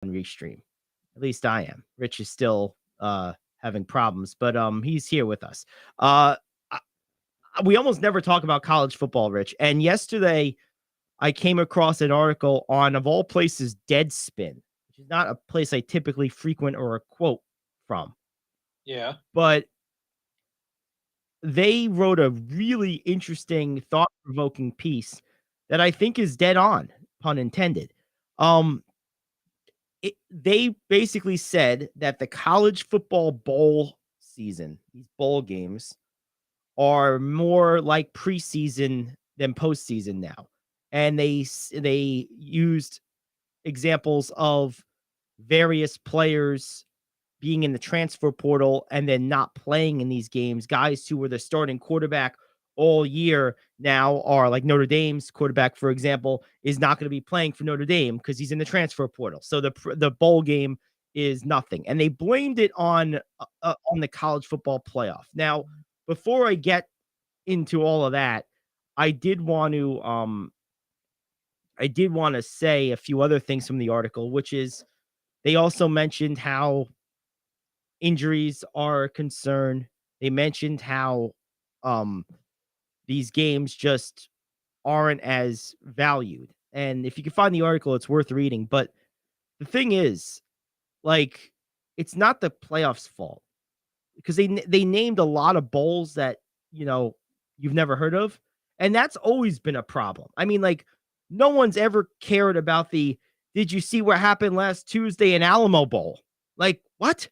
Restream. At least I am. Rich is still having problems, but he's here with us. We almost never talk about college football, Rich. And yesterday I came across an article on, of all places, Deadspin, which is not a place I typically frequent or a quote from. Yeah. But they wrote a really interesting, thought-provoking piece that I think is dead on, pun intended. They basically said that the college football bowl season, these bowl games, are more like preseason than postseason now, and they used examples of various players being in the transfer portal and then not playing in these games. Guys who were the starting quarterback all year now are, like, Notre Dame's quarterback, for example, is not going to be playing for Notre Dame because he's in the transfer portal. So the bowl game is nothing, and they blamed it on the college football playoff. Now, before I get into all of that, I did want to say a few other things from the article, which is they also mentioned how injuries are a concern. They mentioned how these games just aren't as valued. And if you can find the article, it's worth reading. But the thing is, like, it's not the playoffs' fault, because they named a lot of bowls that, you've never heard of, and that's always been a problem. I mean, like, no one's ever cared about the "Did you see what happened last Tuesday in Alamo Bowl?" Like, what?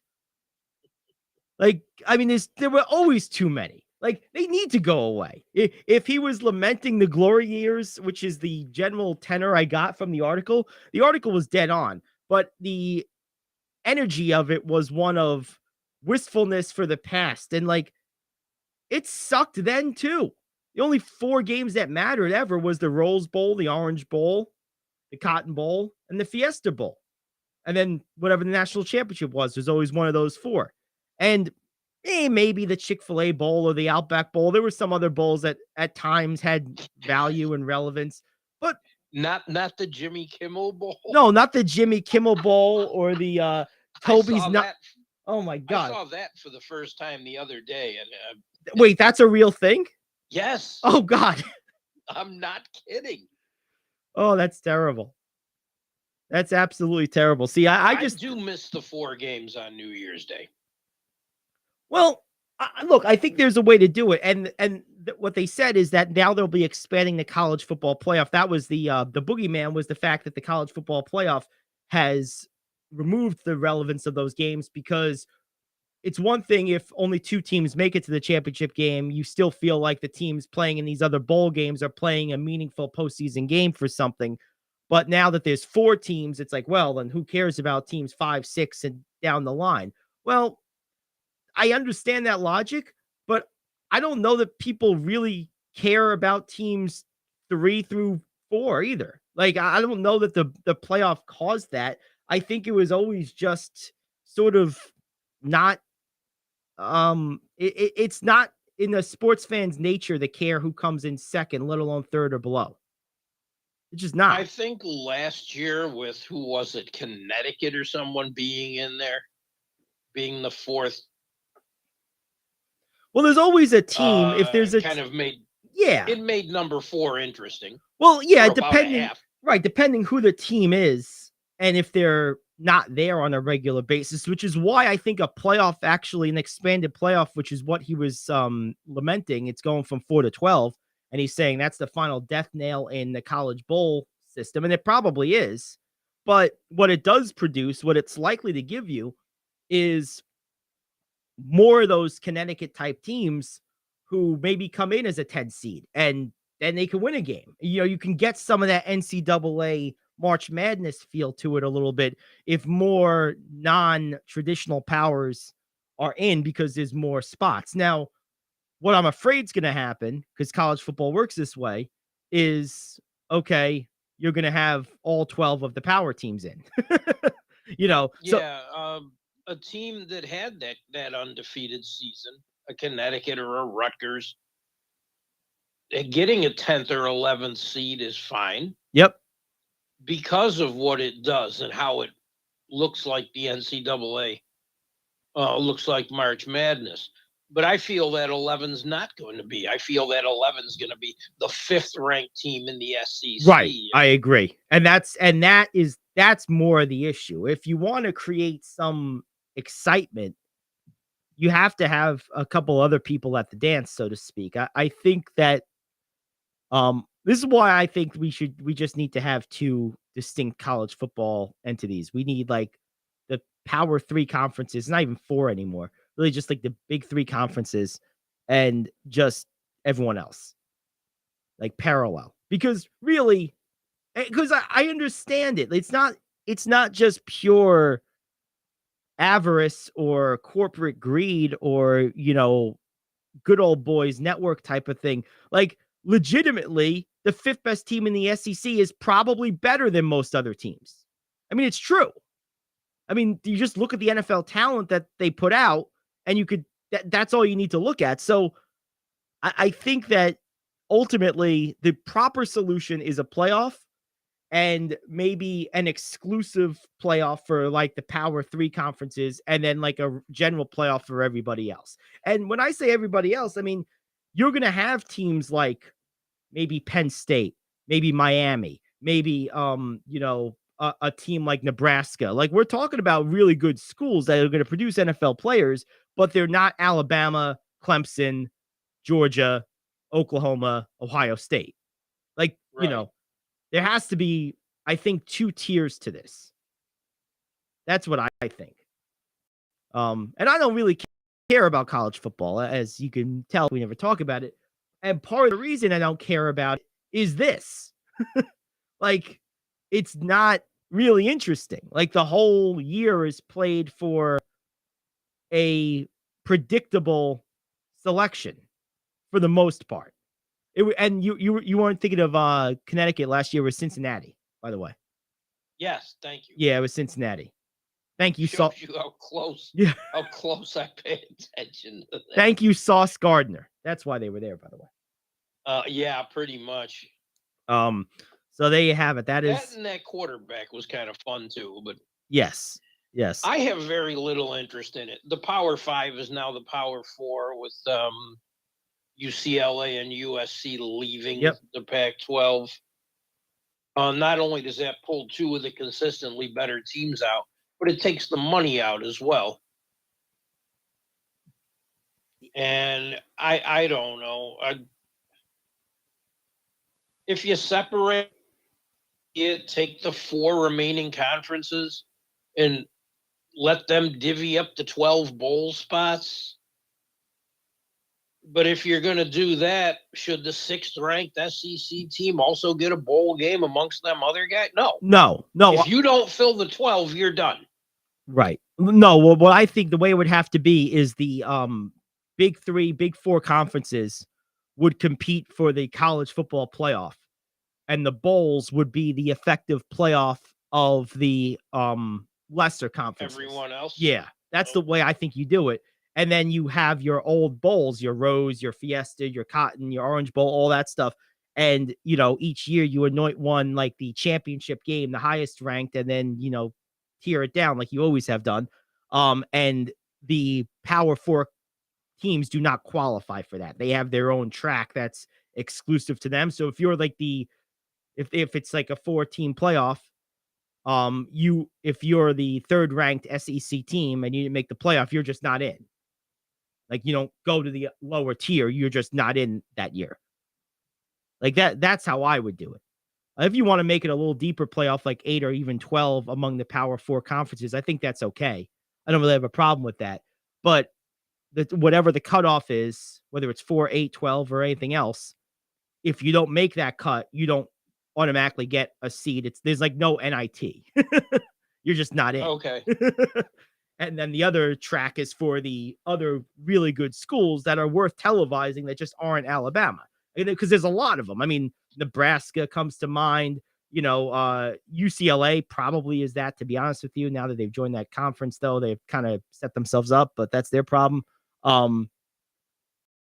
Like, I mean, there were always too many. Like, they need to go away. If he was lamenting the glory years, which is the general tenor I got from the article was dead on, but the energy of it was one of wistfulness for the past. And, like, it sucked then too. The only 4 games that mattered ever was the Rose Bowl, the Orange Bowl, the Cotton Bowl, and the Fiesta Bowl. And then whatever the national championship was always one of those 4. And maybe the Chick-fil-A Bowl or the Outback Bowl. There were some other bowls that at times had value and relevance, but not the Jimmy Kimmel Bowl. No, not the Jimmy Kimmel Bowl or the Toby's. Oh my God! I saw that for the first time the other day, and wait, that's a real thing? Yes. Oh God! I'm not kidding. Oh, that's terrible. That's absolutely terrible. See, I just do miss the 4 games on New Year's Day. Well, look, I think there's a way to do it, and what they said is that now they'll be expanding the college football playoff. That was the boogeyman, was the fact that the college football playoff has removed the relevance of those games, because it's one thing if only 2 teams make it to the championship game. You still feel like the teams playing in these other bowl games are playing a meaningful postseason game for something. But now that there's 4 teams, it's like, well, then who cares about teams 5, 6, and down the line? Well, I understand that logic, but I don't know that people really care about teams 3 through 4 either. Like, I don't know that the playoff caused that. I think it was always just sort of not it's not in a sports fan's nature to care who comes in second, let alone third or below. It's just not. I think last year, with, who was it, Connecticut or someone being in there, being the 4th. Well, there's always a team. If there's a kind of made, yeah, it made number 4 interesting. Well, yeah, depending who the team is, and if they're not there on a regular basis, which is why I think a playoff, actually an expanded playoff, which is what he was lamenting. It's going from 4 to 12, and he's saying that's the final death nail in the college bowl system, and it probably is. But what it does produce, what it's likely to give you, is more of those Connecticut type teams who maybe come in as a 10 seed, and then they can win a game. You can get some of that NCAA March Madness feel to it a little bit if more non-traditional powers are in, because there's more spots. Now, what I'm afraid is going to happen, because college football works this way, is, okay, you're going to have all 12 of the power teams in. A team that had that undefeated season, a Connecticut or a Rutgers, getting a 10th or 11th seed is fine. Yep. Because of what it does and how it looks like the NCAA, looks like March Madness. But I feel that 11's not going to be. I feel that 11's going to be the 5th ranked team in the SEC. Right. I agree. And that's more the issue. If you want to create some excitement, you have to have a couple other people at the dance, so to speak. I think that this is why I think we just need to have 2 distinct college football entities. We need like the Power 3 conferences, not even 4 anymore. Really just like the big 3 conferences and just everyone else. Like parallel. Because really, because I understand it. It's not just pure avarice or corporate greed or, good old boys network type of thing. Like legitimately, the 5th best team in the SEC is probably better than most other teams. I mean, it's true. I mean, you just look at the NFL talent that they put out and that's all you need to look at. So I think that ultimately the proper solution is a playoff and maybe an exclusive playoff for like the Power 3 conferences and then like a general playoff for everybody else. And when I say everybody else, I mean, you're going to have teams like maybe Penn State, maybe Miami, maybe, a team like Nebraska. Like we're talking about really good schools that are going to produce NFL players, but they're not Alabama, Clemson, Georgia, Oklahoma, Ohio State. Like, Right. there has to be, I think, 2 tiers to this. That's what I think. And I don't really care about college football, as you can tell, we never talk about it. And part of the reason I don't care about it is this. Like, it's not really interesting. Like, the whole year is played for a predictable selection for the most part. And you weren't thinking of Connecticut last year with Cincinnati, by the way. Yes, thank you. Yeah, it was Cincinnati. Thank you, Shows you how close. Yeah. How close I pay attention to that. Thank you, Sauce Gardner. That's why they were there, by the way. Yeah, pretty much. So there you have it. That and that quarterback was kind of fun too, but yes. I have very little interest in it. The Power 5 is now the Power 4 with UCLA and USC leaving the Pac-12. Not only does that pull 2 of the consistently better teams out, but it takes the money out as well. And I don't know. If you separate it, take the 4 remaining conferences and let them divvy up the 12 bowl spots. But if you're going to do that, should the 6th ranked SEC team also get a bowl game amongst them other guys? No. If you don't fill the 12, you're done. Right. No, well, what I think the way it would have to be is the big 3, big 4 conferences would compete for the college football playoff. And the bowls would be the effective playoff of the lesser conferences. Everyone else? Yeah. That's the way I think you do it. And then you have your old bowls, your Rose, your Fiesta, your Cotton, your Orange Bowl, all that stuff. And, each year you anoint one like the championship game, the highest ranked, and then, tear it down like you always have done. And the Power 4 teams do not qualify for that. They have their own track that's exclusive to them. So if you're like if it's like a 4-team playoff, if you're the 3rd ranked SEC team and you didn't make the playoff, you're just not in. Like you don't go to the lower tier, you're just not in that year. Like that's how I would do it. If you want to make it a little deeper playoff, like 8 or even 12 among the Power 4 conferences, I think that's okay. I don't really have a problem with that. But whatever the cutoff is, whether it's 4, 8, 12, or anything else, if you don't make that cut, you don't automatically get a seed. There's like no NIT. You're just not in. Okay. And then the other track is for the other really good schools that are worth televising that just aren't Alabama. Because there's a lot of them. I mean, Nebraska comes to mind. UCLA probably is that, to be honest with you. Now that they've joined that conference, though, they've kind of set themselves up, but that's their problem.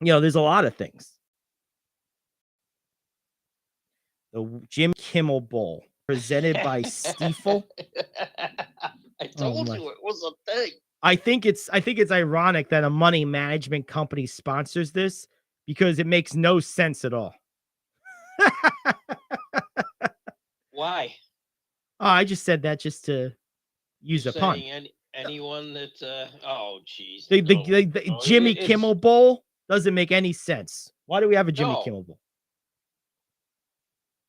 There's a lot of things. The Jim Kimmel Bowl. presented by Stiefel. I Oh told my. you it was a thing. I think it's ironic that a money management company sponsors this because it makes no sense at all. Why? Oh, I just said that just to You're use a pun. saying anyone that? Oh, geez. The Jimmy Kimmel Bowl doesn't make any sense. Why do we have a Jimmy Kimmel Bowl?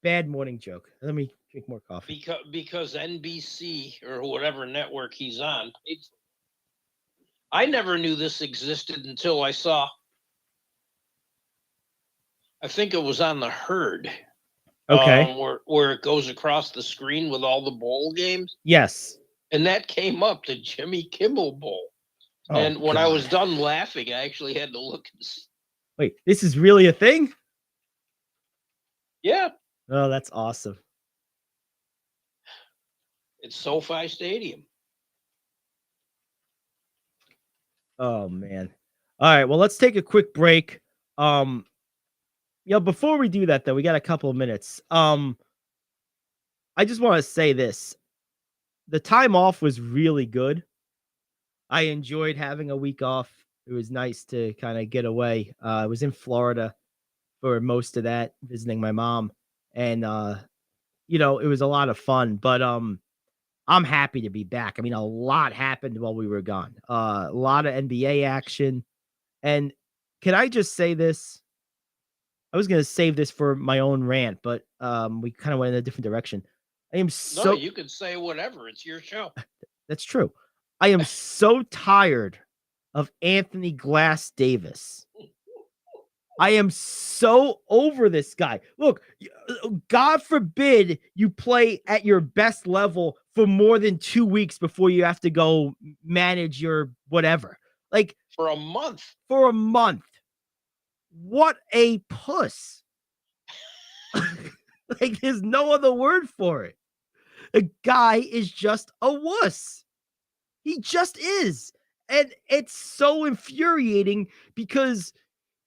Bad morning joke. Let me drink more coffee. Because NBC or whatever network he's on. I never knew this existed until I saw. I think it was on the Herd. Okay. Where it goes across the screen with all the bowl games. Yes. And that came up, the Jimmy Kimmel Bowl. Oh, and when I was done laughing, I actually had to look and see. Wait, this is really a thing? Yeah. Oh, that's awesome. It's SoFi Stadium. Oh man. All right, well, let's take a quick break. Before we do that though, we got a couple of minutes. I just want to say this. The time off was really good. I enjoyed having a week off. It was nice to kind of get away. I was in Florida for most of that, visiting my mom, and it was a lot of fun, but I'm happy to be back. I mean, a lot happened while we were gone. A lot of NBA action. And can I just say this? I was going to save this for my own rant, but we kind of went in a different direction. I am so. No, you can say whatever. It's your show. That's true. I am so tired of Anthony Glass Davis. I am so over this guy. Look, God forbid you play at your best level for more than 2 weeks before you have to go manage your whatever. Like for a month. For a month. What a puss. Like there's no other word for it. The guy is just a wuss. He just is. And it's so infuriating because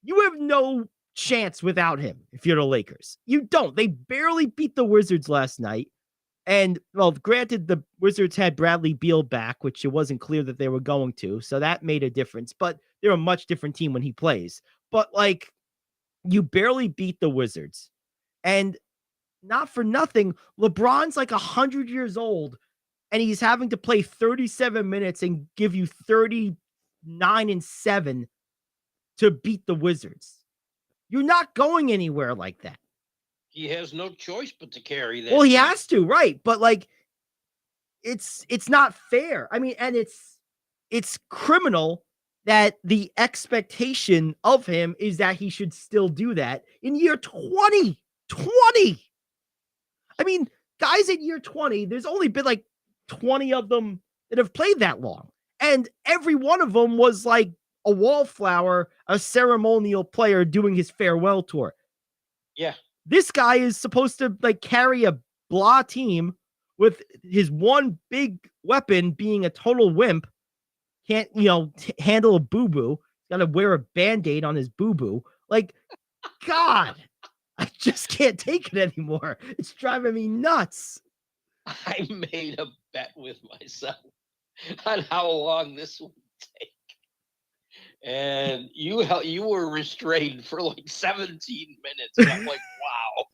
you have no chance without him if you're the Lakers. You don't. They barely beat the Wizards last night. And, well, granted, the Wizards had Bradley Beal back, which it wasn't clear that they were going to. So that made a difference. But they're a much different team when he plays. But, like, you barely beat the Wizards. And not for nothing, LeBron's like 100 years old. And he's having to play 37 minutes and give you 39-7 to beat the Wizards. You're not going anywhere like that. He has no choice but to carry that. Well, he has to, right? But like, it's not fair. I mean, and it's criminal that the expectation of him is that he should still do that in year 20. I mean, guys in year 20, there's only been like 20 of them that have played that long. And every one of them was like a wallflower, a ceremonial player doing his farewell tour. Yeah. This guy is supposed to like carry a blah team with his one big weapon being a total wimp. Can't, handle a boo-boo. Got to wear a Band-Aid on his boo-boo. Like, God, I just can't take it anymore. It's driving me nuts. I made a bet with myself on how long this would take. And you were restrained for like 17 minutes. And I'm like, wow,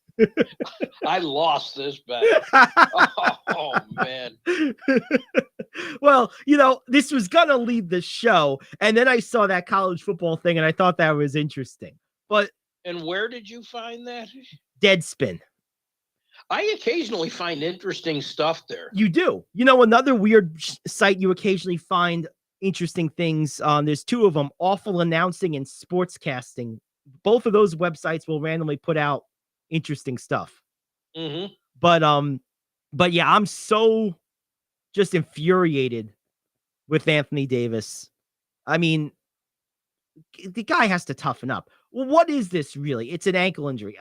I lost this bet. Oh, man. Well, this was going to lead the show. And then I saw that college football thing and I thought that was interesting. And where did you find that? Deadspin. I occasionally find interesting stuff there. You do. Another weird site you occasionally find interesting things. There's two of them, Awful Announcing and Sportscasting. Both of those websites will randomly put out interesting stuff. Mm-hmm. But yeah, I'm so just infuriated with Anthony Davis. I mean, the guy has to toughen up. Well, what is this really? It's an ankle injury.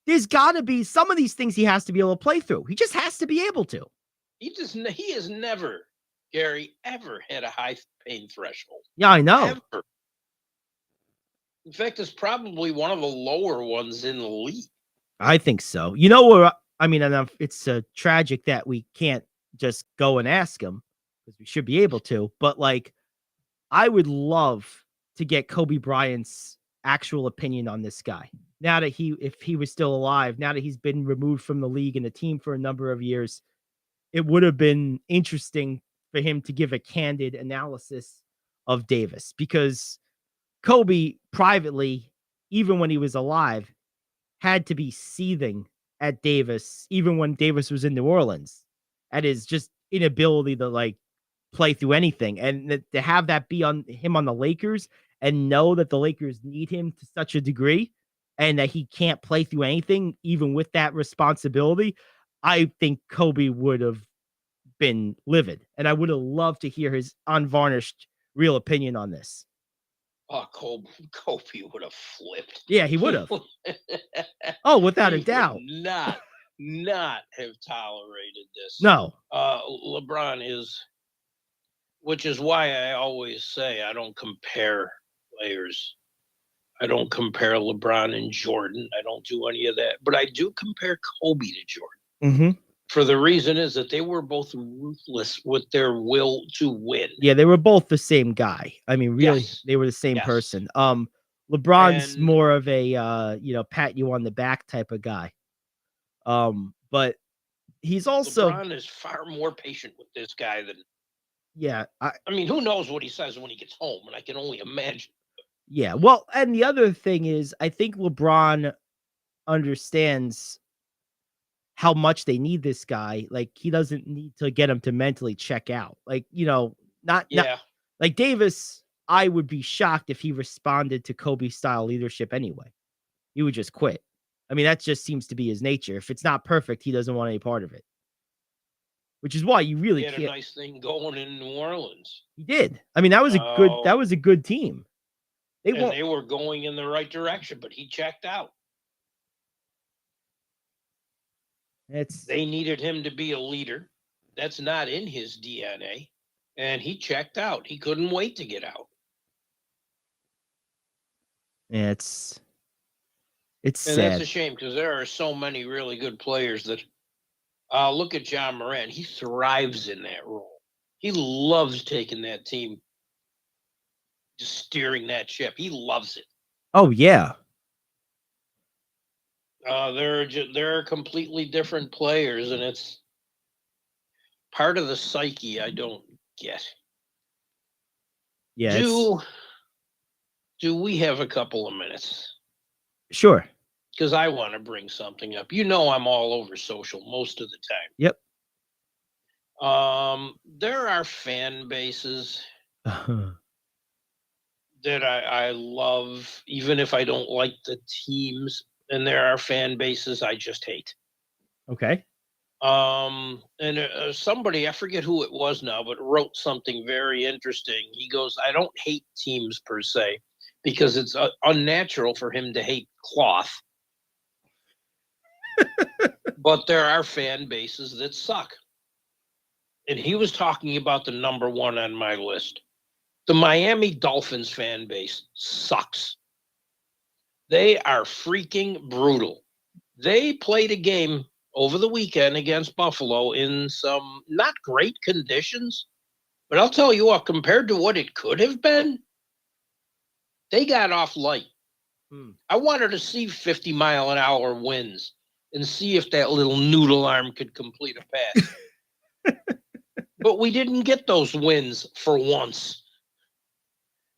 There's got to be some of these things he has to be able to play through. He just has to be able to. He has never, Gary, ever had a high pain threshold. Yeah, I know. Ever. In fact, it's probably one of the lower ones in the league. I think so. You know where I mean, and it's tragic that we can't just go and ask him because we should be able to. But like, I would love to get Kobe Bryant's actual opinion on this guy. Now that if he was still alive, now that he's been removed from the league and the team for a number of years, it would have been interesting for him to give a candid analysis of Davis because Kobe privately, even when he was alive, had to be seething at Davis, even when Davis was in New Orleans, at his just inability to like play through anything. And to have that be on him on the Lakers and know that the Lakers need him to such a degree and that he can't play through anything, even with that responsibility, I think Kobe would have been livid. And I would have loved to hear his unvarnished real opinion on this. Oh, Kobe would have flipped. Yeah, he would have. Oh, without a doubt. Not have tolerated this. No. LeBron is, which is why I always say I don't compare players. I don't compare LeBron and Jordan. I don't do any of that. But I do compare Kobe to Jordan. Mm-hmm. For the reason is that they were both ruthless with their will to win. Yeah, they were both the same guy. I mean, really, they were the same person. LeBron's more of a pat you on the back type of guy. But he's also LeBron is far more patient with this guy than I mean, who knows what he says when he gets home, and I can only imagine. Yeah, well, and the other thing is I think LeBron understands how much they need this guy. Like, he doesn't need to get him to mentally check out. Like, not like Davis, I would be shocked if he responded to Kobe style leadership anyway. He would just quit. I mean, that just seems to be his nature. If it's not perfect, he doesn't want any part of it. Which is why you really can't. He had a nice thing going in New Orleans. He did. I mean, that was a good team. They were going in the right direction, but he checked out. They needed him to be a leader. That's not in his DNA. And he checked out. He couldn't wait to get out. Yeah, it's sad. That's a shame because there are so many really good players that look at John Moran. He thrives in that role. He loves taking that team, just steering that ship. He loves it. Oh, yeah. They're completely different players, and it's part of the psyche I don't get. Yeah. Do we have a couple of minutes? Sure. Because I want to bring something up. I'm all over social most of the time. Yep. There are fan bases that I love, even if I don't like the teams. And there are fan bases I just hate. Okay. And somebody, I forget who it was now, but wrote something very interesting. He goes, I don't hate teams per se, because it's unnatural for him to hate cloth. But there are fan bases that suck. And he was talking about the number one on my list. The Miami Dolphins fan base sucks. They are freaking brutal. They played a game over the weekend against Buffalo in some not great conditions. But I'll tell you what, compared to what it could have been, they got off light. I wanted to see 50-mile-an-hour winds and see if that little noodle arm could complete a pass. But we didn't get those wins for once.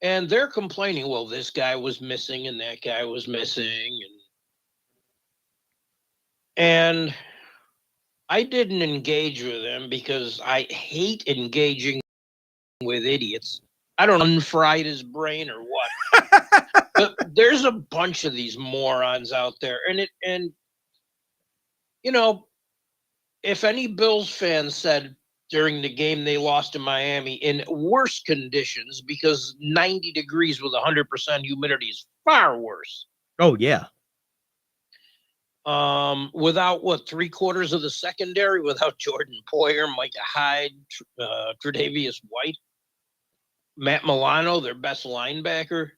And they're complaining, well, this guy was missing and that guy was missing. And I didn't engage with them because I hate engaging with idiots. I don't know, unfried his brain or what. But there's a bunch of these morons out there. And if any Bills fan said during the game they lost to Miami in worse conditions, because 90 degrees with 100% humidity is far worse. Oh, yeah. Without three-quarters of the secondary, without Jordan Poyer, Micah Hyde, Tre'Davious White, Matt Milano, their best linebacker,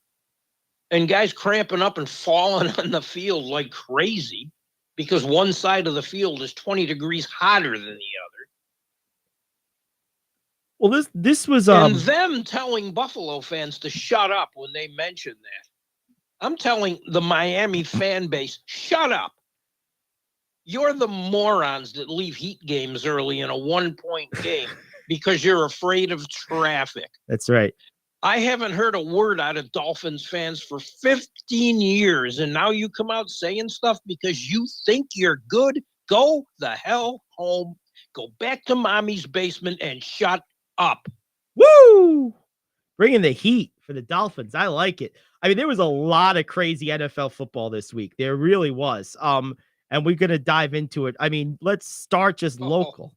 and guys cramping up and falling on the field like crazy. because one side of the field is 20 degrees hotter than the other. Well, this was and them telling Buffalo fans to shut up when they mention that. I'm telling the Miami fan base, shut up. You're the morons that leave Heat games early in a 1-point game because you're afraid of traffic. That's right. I haven't heard a word out of Dolphins fans for 15 years, and now you come out saying stuff because you think you're good? Go the hell home. Go back to mommy's basement and shut up. Woo! Bringing the heat for the Dolphins. I like it. I mean, there was a lot of crazy NFL football this week. There really was. And we're going to dive into it. I mean, let's start just local.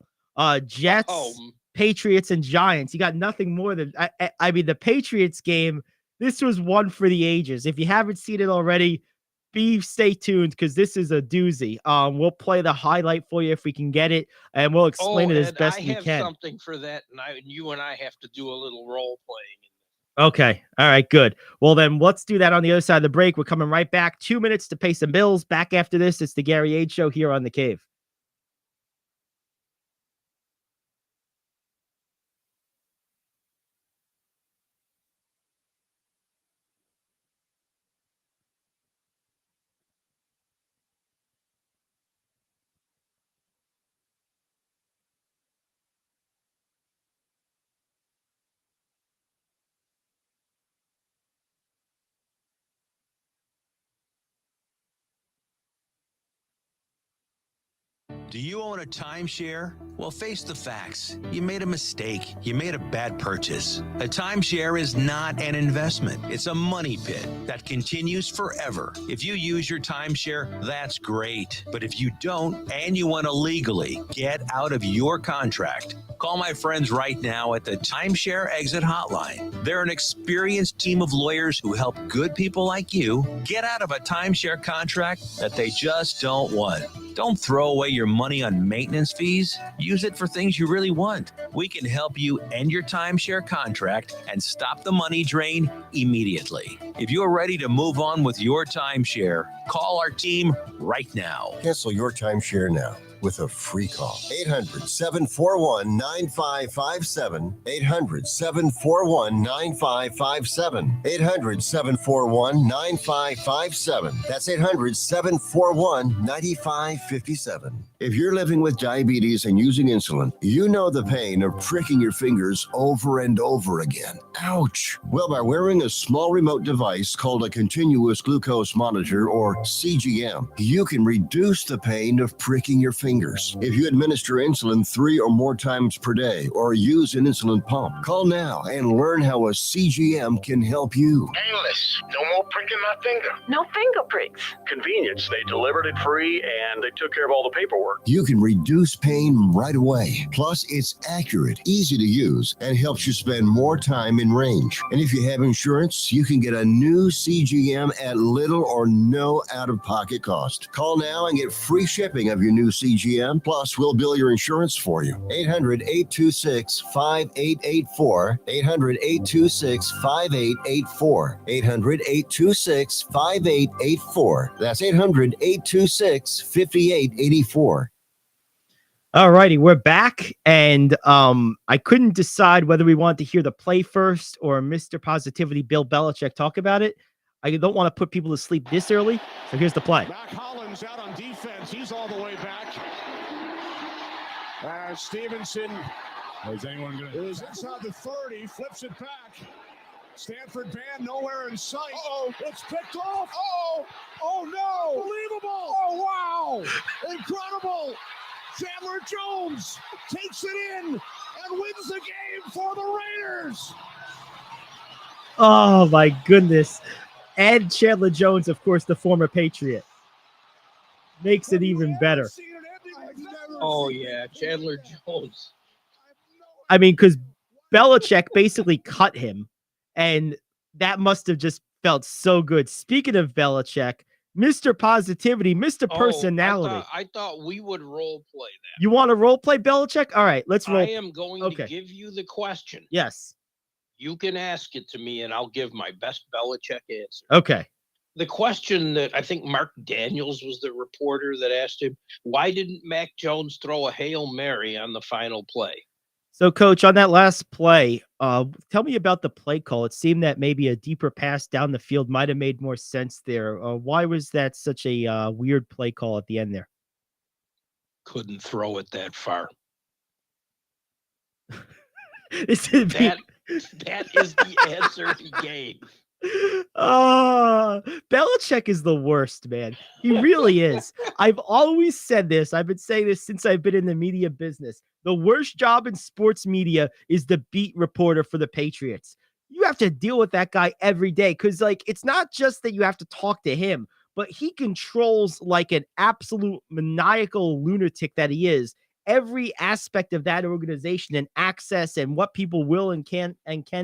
Jets, Patriots, and Giants. You got nothing more than, I mean, the Patriots game, this was one for the ages. If you haven't seen it already, stay tuned because this is a doozy. We'll play the highlight for you if we can get it, and we'll explain it as best we can. I have something for that, and you and I have to do a little role playing. Okay. All right, good. Well, then let's do that on the other side of the break. We're coming right back. 2 minutes to pay some bills. Back after this, it's the Gary Ayd Show here on The Cave. Do you own a timeshare? Well, face the facts. You made a mistake. You made a bad purchase. A timeshare is not an investment. It's a money pit that continues forever. If you use your timeshare, that's great. But if you don't and you want to legally get out of your contract, call my friends right now at the Timeshare Exit Hotline. They're an experienced team of lawyers who help good people like you get out of a timeshare contract that they just don't want. Don't throw away your money on maintenance fees. Use it for things you really want. We can help you end your timeshare contract and stop the money drain immediately. If you're ready to move on with your timeshare, call our team right now. Cancel your timeshare now with a free call. 800-741-9557. 800-741-9557. 800-741-9557. That's 800-741-9557. If you're living with diabetes and using insulin, you know the pain of pricking your fingers over and over again. Ouch! Well, by wearing a small remote device called a continuous glucose monitor, or CGM, you can reduce the pain of pricking your fingers. If you administer insulin 3 or more times per day or use an insulin pump, call now and learn how a CGM can help you. Painless. No more pricking my finger. No finger pricks. Convenience. They delivered it free and they took care of all the paperwork. You can reduce pain right away. Plus, it's accurate, easy to use, and helps you spend more time in range. And if you have insurance, you can get a new CGM at little or no out-of-pocket cost. Call now and get free shipping of your new CGM. Plus, we'll bill your insurance for you. 800-826-5884. 800-826-5884. 800-826-5884. That's 800-826-5884. All righty, we're back, and I couldn't decide whether we wanted to hear the play first or Mr. Positivity Bill Belichick talk about it. I don't want to put people to sleep this early, so here's the play. Mac Hollins out on defense. He's all the way back. Stevenson is inside the 30, flips it back. Stanford band nowhere in sight. Uh-oh, it's picked off. Uh-oh, oh no, unbelievable. Oh wow, incredible. Chandler Jones takes it in and wins the game for the Raiders. Oh my goodness. And Chandler Jones, of course, the former Patriot. Makes it even better. Oh yeah, Chandler Jones. I mean, because Belichick basically cut him, and that must have just felt so good. Speaking of Belichick, Mr. Positivity, Mr. Personality. I thought we would role play that. You want to role play Belichick? All right, let's roll. I am going to give you the question. Yes. You can ask it to me, and I'll give my best Belichick answer. Okay. the question that I think Mark Daniels was the reporter that asked him, why didn't Mac Jones throw a Hail Mary on the final play? So, Coach, on that last play, tell me about the play call. It seemed that maybe a deeper pass down the field might have made more sense there. Why was that such a weird play call at the end there? Couldn't throw it that far. That is the answer he gave. Belichick is the worst, man. He really is. I've always said this. I've been saying this since I've been in the media business. The worst job in sports media is the beat reporter for the Patriots. You have to deal with that guy every day because, like, it's not just that you have to talk to him, but he controls like an absolute maniacal lunatic that he is every aspect of that organization and access and what people will and can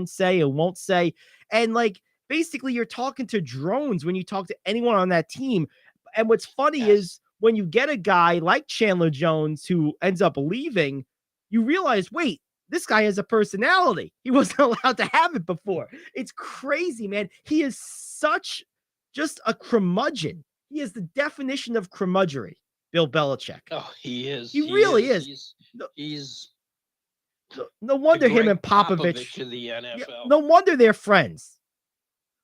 say and won't say. And like, basically you're talking to drones when you talk to anyone on that team. And what's funny is when you get a guy like Chandler Jones who ends up leaving, you realize, wait, this guy has a personality. He wasn't allowed to have it before. It's crazy, man. He is such just a curmudgeon. He is the definition of curmudgery, Bill Belichick. Oh, he is. He really is. He's no wonder him and Popovich to the NFL. Yeah, no wonder they're friends.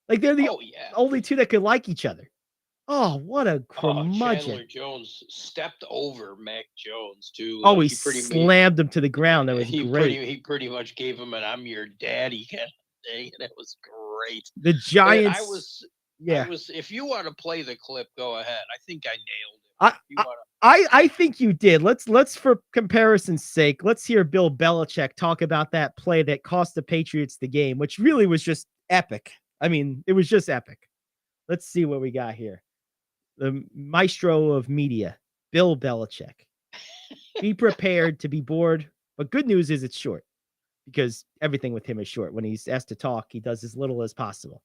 Like they're the only two that could like each other. Oh, what a curmudgeon. Chandler Jones stepped over Mac Jones too. Oh, he slammed him to the ground. That was great. He pretty much gave him an "I'm your daddy" kind of thing, and it was great. The Giants. If you want to play the clip, go ahead. I think I nailed it. I think you did. Let's for comparison's sake, let's hear Bill Belichick talk about that play that cost the Patriots the game, which really was just epic. I mean, it was just epic. Let's see what we got here. The maestro of media, Bill Belichick. Be prepared to be bored, but good news is it's short because everything with him is short. When he's asked to talk, he does as little as possible.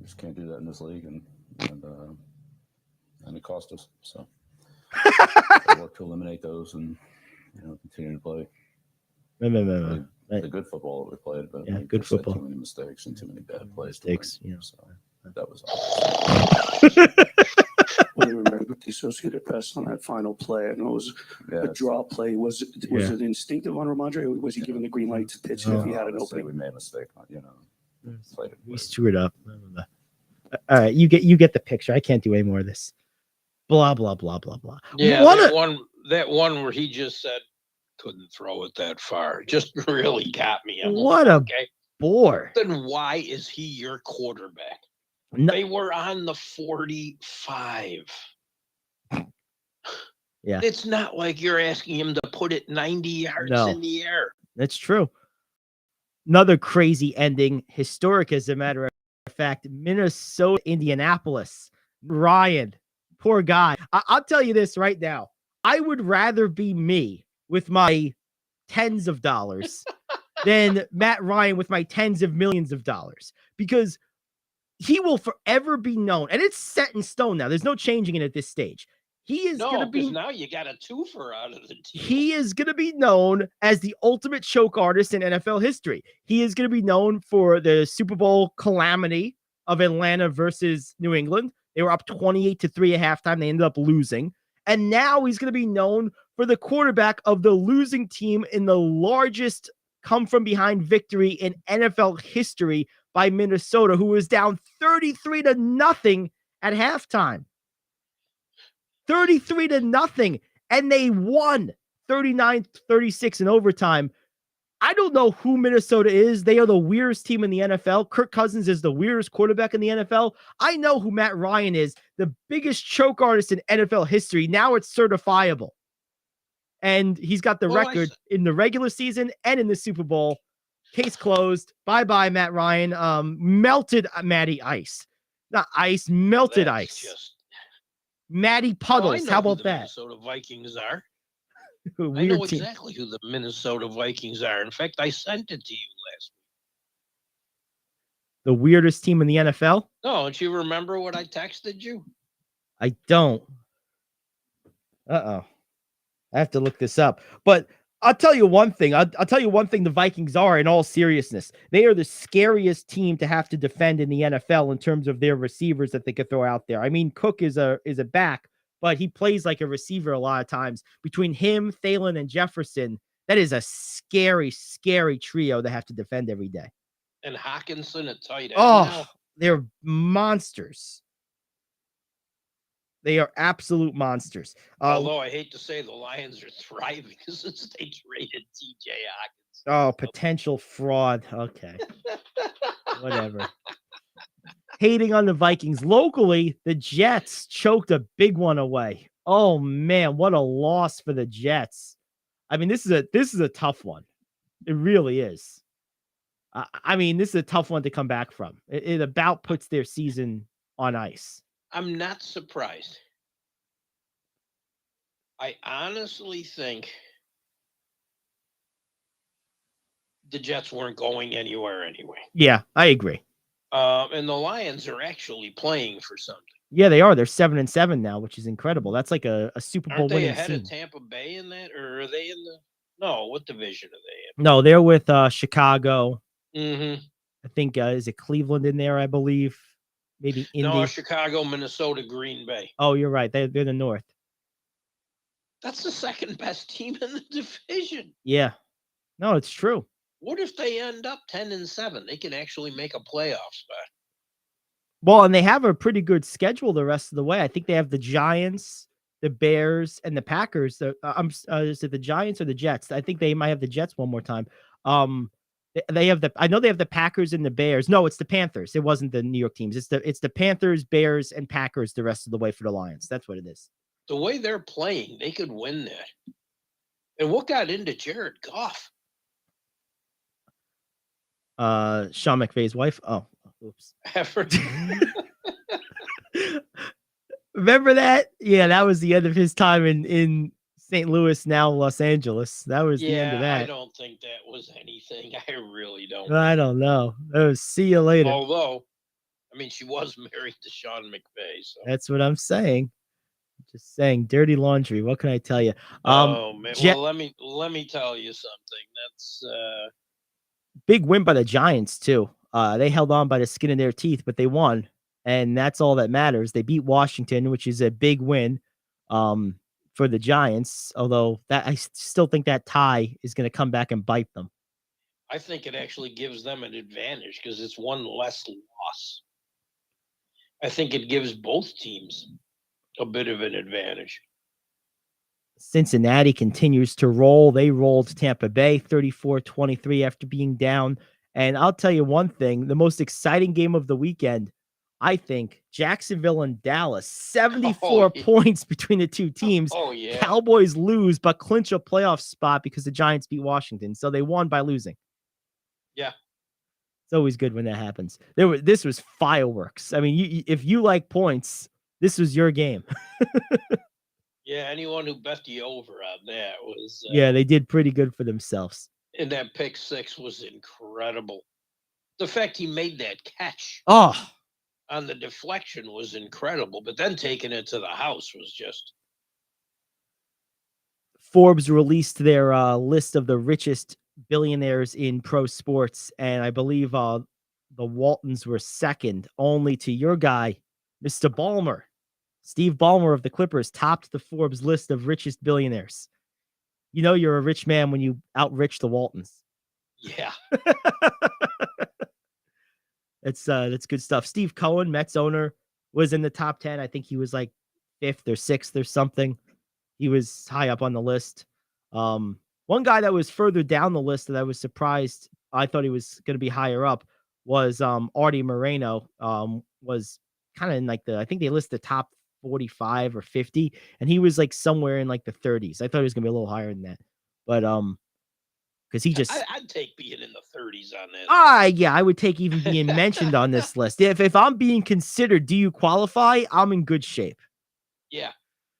Just can't do that in this league, and it cost us. So I work to eliminate those, and continue to play. The good football that we played, but good football. Too many mistakes and too many bad plays. So that was all. What do you remember with the Associated Press on that final play? I know it was a draw play. Was it instinctive on Ramondre, or was he given the green light to pitch if he had an opening? We made a mistake. We screwed up. All right, you get the picture. I can't do any more of this. Blah blah blah blah blah. Yeah, that one where he just said couldn't throw it that far just really got me. What a bore. Then why is he your quarterback? No. They were on the 45. Yeah, it's not like you're asking him to put it 90 yards in the air. That's true. Another crazy ending, historic as a matter of fact. Minnesota, Indianapolis. Ryan, poor guy. I'll tell you this right now. I would rather be me with my tens of dollars than Matt Ryan with my tens of millions of dollars, because he will forever be known, and it's set in stone now. There's no changing it at this stage. He is going to be now. You got a twofer out of the team. He is going to be known as the ultimate choke artist in NFL history. He is going to be known for the Super Bowl calamity of Atlanta versus New England. They were up 28-3 at halftime. They ended up losing. And now he's going to be known for the quarterback of the losing team in the largest come from behind victory in NFL history by Minnesota, who was down 33-0 at halftime. 33-0, and they won 39-36 in overtime. I don't know who Minnesota is. They are the weirdest team in the NFL. Kirk Cousins is the weirdest quarterback in the NFL. I know who Matt Ryan is, the biggest choke artist in NFL history. Now it's certifiable. And he's got the record in the regular season and in the Super Bowl. Case closed. Bye-bye, Matt Ryan. Melted Matty Ice. Not ice, melted ice. Matty Puddles. How about that? Minnesota Vikings are. I know exactly who the Minnesota Vikings are. In fact, I sent it to you last week. The weirdest team in the NFL? No, don't you remember what I texted you? I don't. Uh-oh. I have to look this up. But I'll tell you one thing. I'll tell you one thing the Vikings are, in all seriousness. They are the scariest team to have to defend in the NFL in terms of their receivers that they could throw out there. I mean, Cook is a back, but he plays like a receiver a lot of times. Between him, Thielen, and Jefferson, that is a scary, scary trio to have to defend every day. And Hawkinson at tight end. Oh, now. they're monsters. They are absolute monsters. Although I hate to say the Lions are thriving since they traded TJ Hawkins. Oh, potential fraud. Okay. Whatever. Hating on the Vikings. Locally, the Jets choked a big one away. Oh, man, what a loss for the Jets. I mean, this is a tough one. It really is. I mean, this is a tough one to come back from. It about puts their season on ice. I'm not surprised. I honestly think the Jets weren't going anywhere anyway. Yeah, I agree. And the Lions are actually playing for something. Yeah, they are. They're 7-7 now, which is incredible. That's like a Super Bowl Aren't they winning ahead team. of Tampa Bay in that, or are they in the? No, what division are they in? No, they're with Chicago. Mm-hmm. I think is it Cleveland in there? I believe maybe Indy. No, Chicago, Minnesota, Green Bay. Oh, you're right. They're the North. That's the second best team in the division. Yeah. No, it's true. What if they end up 10-7? They can actually make a playoff spot. Well, and they have a pretty good schedule the rest of the way. I think they have the Giants, the Bears, and the Packers. Is it the Giants or the Jets? I think they might have the Jets one more time. They have I know they have the Packers and the Bears. No, it's the Panthers. It wasn't the New York teams. It's the Panthers, Bears, and Packers the rest of the way for the Lions. That's what it is. The way they're playing, they could win that. And what got into Jared Goff? Sean McVay's wife. Oh, oops. Remember that? Yeah, that was the end of his time in St. Louis, now Los Angeles. That was the end of that. I don't think that was anything. I really don't. I don't know. See you later. Although, I mean, she was married to Sean McVay. So. That's what I'm saying. Just saying, dirty laundry. What can I tell you? Oh man. Well, let me tell you something. That's big win by the Giants too. They held on by the skin of their teeth, but they won, and that's all that matters. They beat Washington, which is a big win for the Giants. Although that I still think that tie is going to come back and bite them. I think it actually gives them an advantage because it's one less loss. I think it gives both teams a bit of an advantage. Cincinnati continues to roll. They rolled Tampa Bay 34-23 after being down. And I'll tell you one thing, the most exciting game of the weekend, I think, Jacksonville and Dallas, 74 points between the two teams. Oh, yeah. Cowboys lose, but clinch a playoff spot because the Giants beat Washington. So they won by losing. Yeah. It's always good when that happens. This was fireworks. I mean, if you like points, this was your game. Yeah, anyone who bet the over on that was... yeah, they did pretty good for themselves. And that pick six was incredible. The fact he made that catch on the deflection was incredible, but then taking it to the house was just... Forbes released their list of the richest billionaires in pro sports, and I believe the Waltons were second, only to your guy, Mr. Ballmer. Steve Ballmer of the Clippers topped the Forbes list of richest billionaires. You know you're a rich man when you outrich the Waltons. Yeah. That's good stuff. Steve Cohen, Mets owner, was in the top 10. I think he was like 5th or 6th or something. He was high up on the list. One guy that was further down the list that I was surprised, I thought he was going to be higher up, was Artie Moreno. Was kind of in like I think they list the top 45 or 50, and he was like somewhere in like the 30s. I thought he was gonna be a little higher than that, but because he just I'd take being in the 30s on that. Yeah, I would take even being mentioned on this list. If I'm being considered, do you qualify? I'm in good shape. Yeah.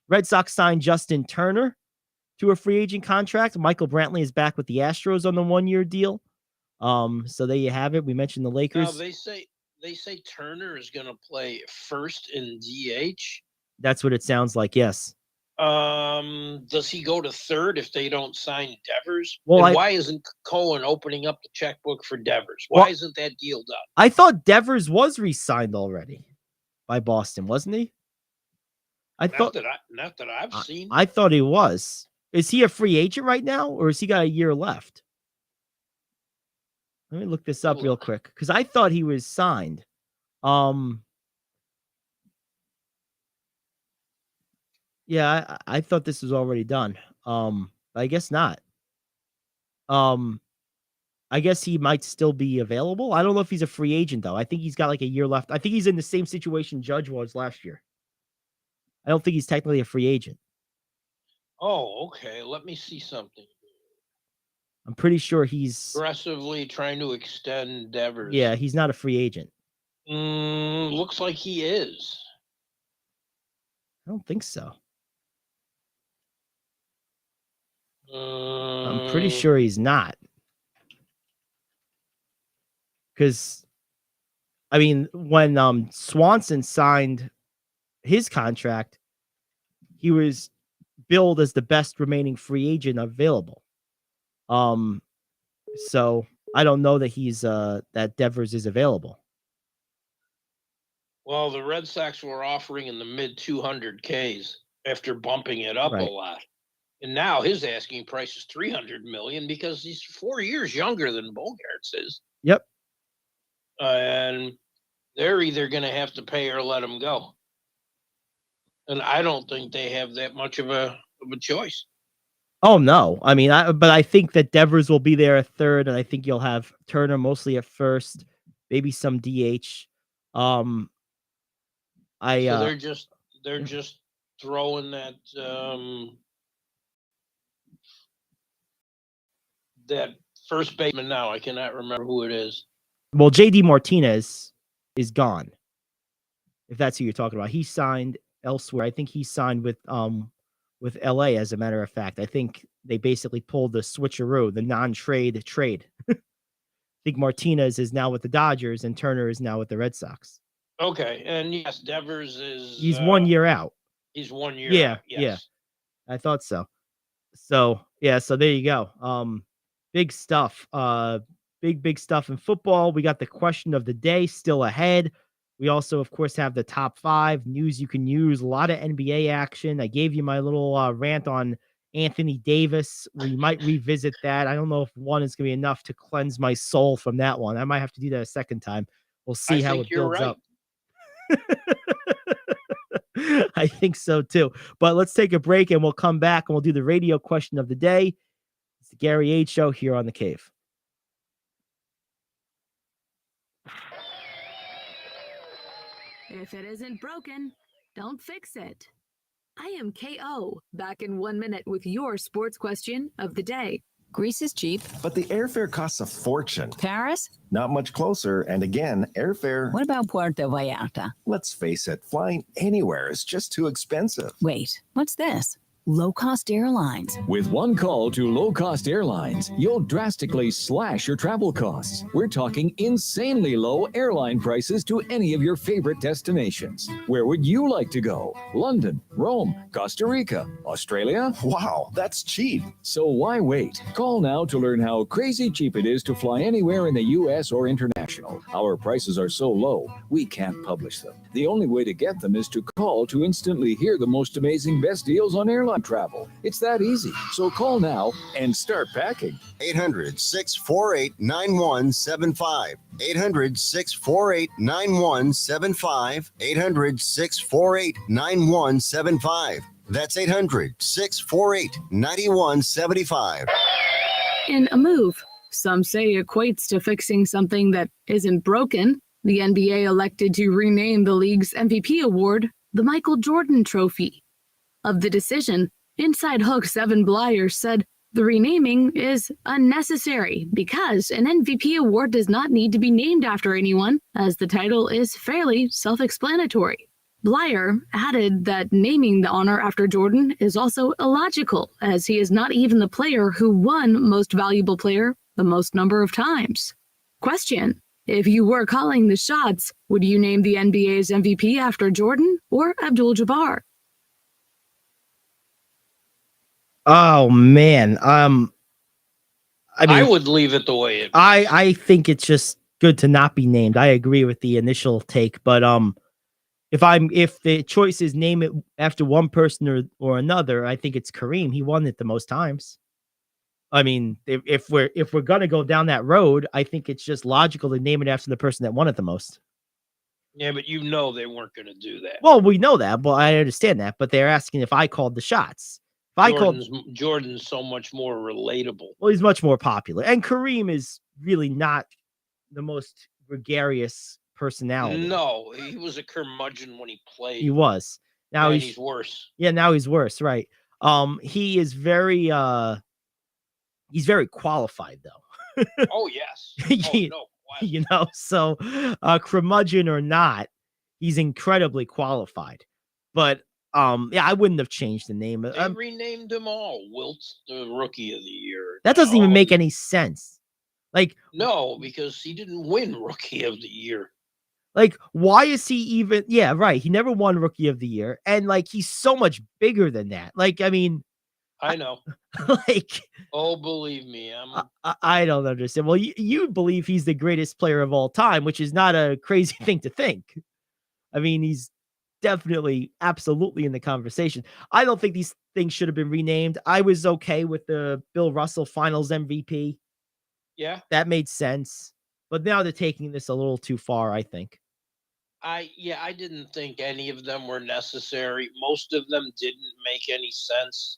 Red Sox signed Justin Turner to a free agent contract. Michael Brantley is back with the Astros on the 1-year deal. So there you have it. We mentioned the Lakers. Now they say Turner is going to play first in DH. That's what it sounds like. Yes. Does he go to third if they don't sign Devers? Well, and why isn't Cohen opening up the checkbook for Devers? Why isn't that deal done? I thought Devers was re-signed already by Boston, wasn't he? Not that I've seen. I thought he was. Is he a free agent right now, or has he got a year left? Let me look this up real quick because I thought he was signed. Yeah, I thought this was already done. But I guess not. I guess he might still be available. I don't know if he's a free agent though. I think he's got like a year left. I think he's in the same situation Judge was last year. I don't think he's technically a free agent. Oh, okay. Let me see something. I'm pretty sure he's aggressively trying to extend Devers. Yeah, he's not a free agent. Looks like he is. I don't think so. I'm pretty sure he's not. Because, I mean, when Swanson signed his contract, he was billed as the best remaining free agent available. So I don't know that he's that Devers is available. Well, the Red Sox were offering in the mid 200Ks after bumping it up a lot. And now his asking price is $300 million because he's 4 years younger than Bogaerts is. Yep. And they're either going to have to pay or let him go. And I don't think they have that much of a choice. Oh no! I mean, but I think that Devers will be there at third, and I think you'll have Turner mostly at first, maybe some DH. So they're just throwing that that first baseman now. I cannot remember who it is. Well, JD Martinez is gone. If that's who you're talking about, he signed elsewhere. I think he signed with LA, as a matter of fact. I think they basically pulled the switcheroo, the non-trade trade. I think Martinez is now with the Dodgers and Turner is now with the Red Sox. Okay. And yes, Devers is... He's 1 year out. He's 1 year out. Yes. Yeah. I thought so. So, yeah, so there you go. Big stuff. Big stuff in football. We got the question of the day still ahead. We also, of course, have the top 5 news you can use. A lot of NBA action. I gave you my little rant on Anthony Davis. We might revisit that. I don't know if one is going to be enough to cleanse my soul from that one. I might have to do that a second time. We'll see how it builds up. I think so, too. But let's take a break, and we'll come back, and we'll do the radio question of the day. It's the Gary Ayd Show here on The Cave. If it isn't broken, don't fix it. I am KO, back in 1 minute with your sports question of the day. Greece is cheap. But the airfare costs a fortune. Paris? Not much closer. And again, airfare... What about Puerto Vallarta? Let's face it, flying anywhere is just too expensive. Wait, what's this? Low-cost airlines. With one call to low-cost airlines, you'll drastically slash your travel costs. We're talking insanely low airline prices to any of your favorite destinations. Where would you like to go? London, Rome, Costa Rica, Australia? Wow, that's cheap. So why wait? Call now to learn how crazy cheap it is to fly anywhere in the U.S. or international. Our prices are so low, we can't publish them. The only way to get them is to call to instantly hear the most amazing best deals on airline travel. It's that easy. So call now and start packing. 800-648-9175. 800-648-9175. 800-648-9175. That's 800-648-9175. In a move some say equates to fixing something that isn't broken, the NBA elected to rename the league's MVP award the Michael Jordan Trophy. Of the decision, Inside Hook's Evan Blyer said the renaming is unnecessary because an MVP award does not need to be named after anyone, as the title is fairly self-explanatory. Blyer added that naming the honor after Jordan is also illogical, as he is not even the player who won Most Valuable Player the most number of times. Question: if you were calling the shots, would you name the NBA's MVP after Jordan or Abdul-Jabbar? Oh man. I mean, I would leave it the way it. I think it's just good to not be named. I agree with the initial take, but if the choice is name it after one person or another, I think it's Kareem. He won it the most times. I mean, if we're gonna go down that road, I think it's just logical to name it after the person that won it the most. Yeah, but you know they weren't going to do that. Well, we know that, but I understand that. But they're asking if I called the shots. If Jordan's so much more relatable. Well, he's much more popular, and Kareem is really not the most gregarious personality. No, he was a curmudgeon when he played. He was. Now he's worse. Yeah, now he's worse. Right. He is very he's very qualified though. Oh yes. Oh, no. So curmudgeon or not, he's incredibly qualified. But yeah, I wouldn't have changed the name. They renamed them all. Wilt's the Rookie of the Year. That doesn't even make any sense. Like, no, because he didn't win Rookie of the Year. Like, why is he even? Yeah, right. He never won Rookie of the Year, and like he's so much bigger than that. Like, I mean, I know. Like, oh, believe me, I don't understand. Well, you believe he's the greatest player of all time, which is not a crazy thing to think. I mean, he's definitely, absolutely in the conversation. I don't think these things should have been renamed. I was okay with the Bill Russell Finals MVP. Yeah, that made sense. But now they're taking this a little too far, I think. I didn't think any of them were necessary. Most of them didn't make any sense.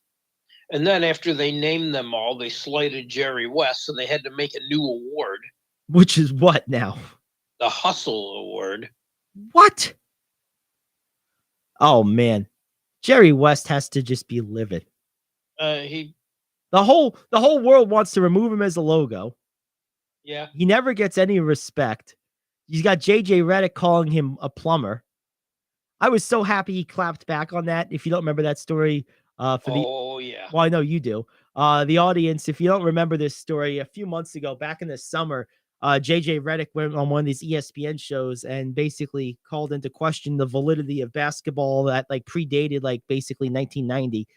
And then after they named them all, they slighted Jerry West, so they had to make a new award. Which is what now? The Hustle Award. What? Oh man, Jerry West has to just be livid. The whole world wants to remove him as a logo. Yeah. He never gets any respect. He's got JJ Redick calling him a plumber. I was so happy he clapped back on that. If you don't remember that story, yeah. Well, I know you do. The audience, if you don't remember this story, a few months ago, back in the summer, JJ Redick went on one of these ESPN shows and basically called into question the validity of basketball that like predated like basically 1990,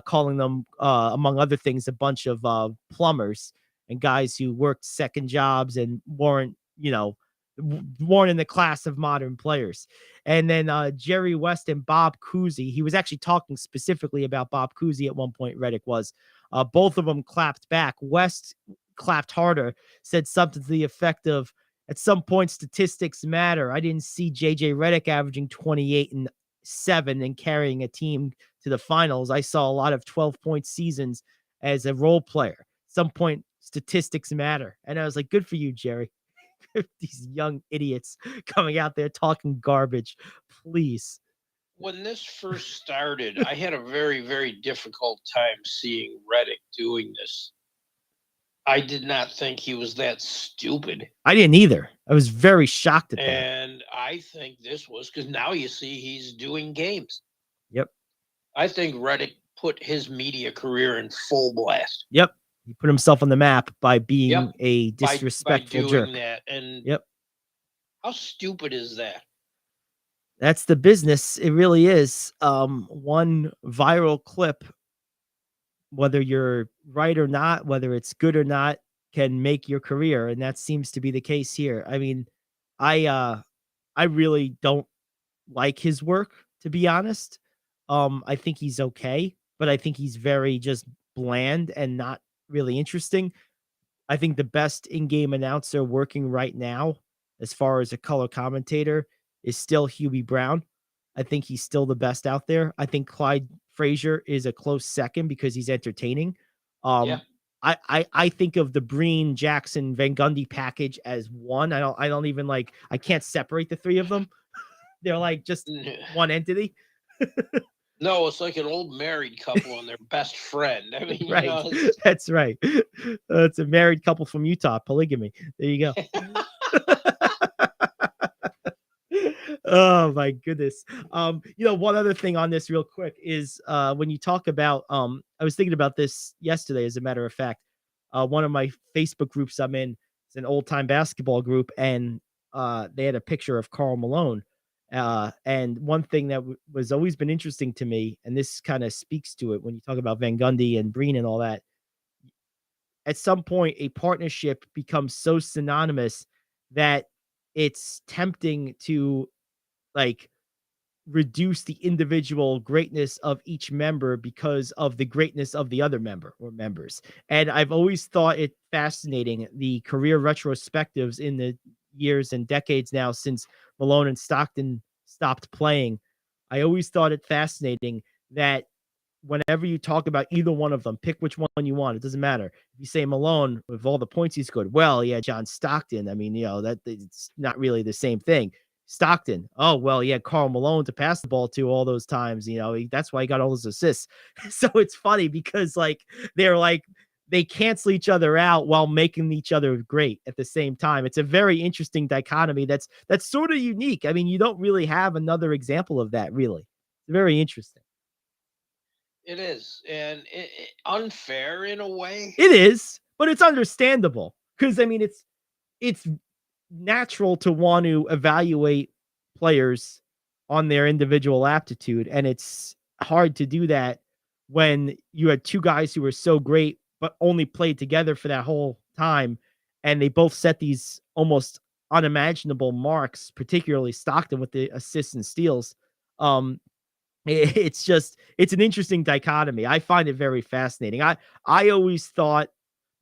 calling them among other things a bunch of plumbers and guys who worked second jobs and weren't in the class of modern players. And then Jerry West and Bob Cousy, he was actually talking specifically about Bob Cousy at one point, Redick was. Both of them clapped back. West clapped harder, said something to the effect of, at some point, statistics matter. I didn't see JJ Redick averaging 28 and 7 and carrying a team to the finals. I saw a lot of 12-point seasons as a role player. At some point, statistics matter. And I was like, good for you, Jerry. These young idiots coming out there talking garbage, please. When this first started, I had a very, very difficult time seeing Redick doing this. I did not think he was that stupid. I didn't either. I was very shocked at that. And I think this was because now you see he's doing games. Yep. I think Redick put his media career in full blast. Yep. He put himself on the map by being a disrespectful by doing jerk. That. And yep. How stupid is that? That's the business. It really is. One viral clip, whether you're right or not, whether it's good or not, can make your career. And that seems to be the case here. I mean, I really don't like his work, to be honest. I think he's okay, but I think he's very just bland and not really interesting. I think the best in-game announcer working right now, as far as a color commentator, is still Hubie Brown. I think he's still the best out there. I think Clyde Frazier is a close second because he's entertaining. I think of the Breen, Jackson, Van Gundy package as one. I don't even like, I can't separate the three of them. They're like just one entity. No, it's like an old married couple and their best friend. I mean, right. That's right. It's a married couple from Utah, polygamy. There you go. Oh my goodness. One other thing on this real quick is when you talk about I was thinking about this yesterday, as a matter of fact. One of my Facebook groups I'm in, it's an old time basketball group, and they had a picture of Karl Malone. And one thing that was always been interesting to me, and this kind of speaks to it when you talk about Van Gundy and Breen and all that, at some point, a partnership becomes so synonymous that it's tempting to like reduce the individual greatness of each member because of the greatness of the other member or members. And I've always thought it fascinating, the career retrospectives in the years and decades now since Malone and Stockton stopped playing. I always thought it fascinating that whenever you talk about either one of them, pick which one you want. It doesn't matter. If you say Malone with all the points he scored, well, yeah, John Stockton. I mean, that it's not really the same thing. Stockton, oh, well, yeah, Karl Malone to pass the ball to all those times. That's why he got all those assists. So it's funny because they cancel each other out while making each other great at the same time. It's a very interesting dichotomy that's sort of unique. I mean, you don't really have another example of that, really. It's very interesting. It is, and unfair in a way. It is, but it's understandable because I mean, it's natural to want to evaluate players on their individual aptitude, and it's hard to do that when you had two guys who were so great but only played together for that whole time, and they both set these almost unimaginable marks, particularly Stockton with the assists and steals. It's an interesting dichotomy. I find it very fascinating. I always thought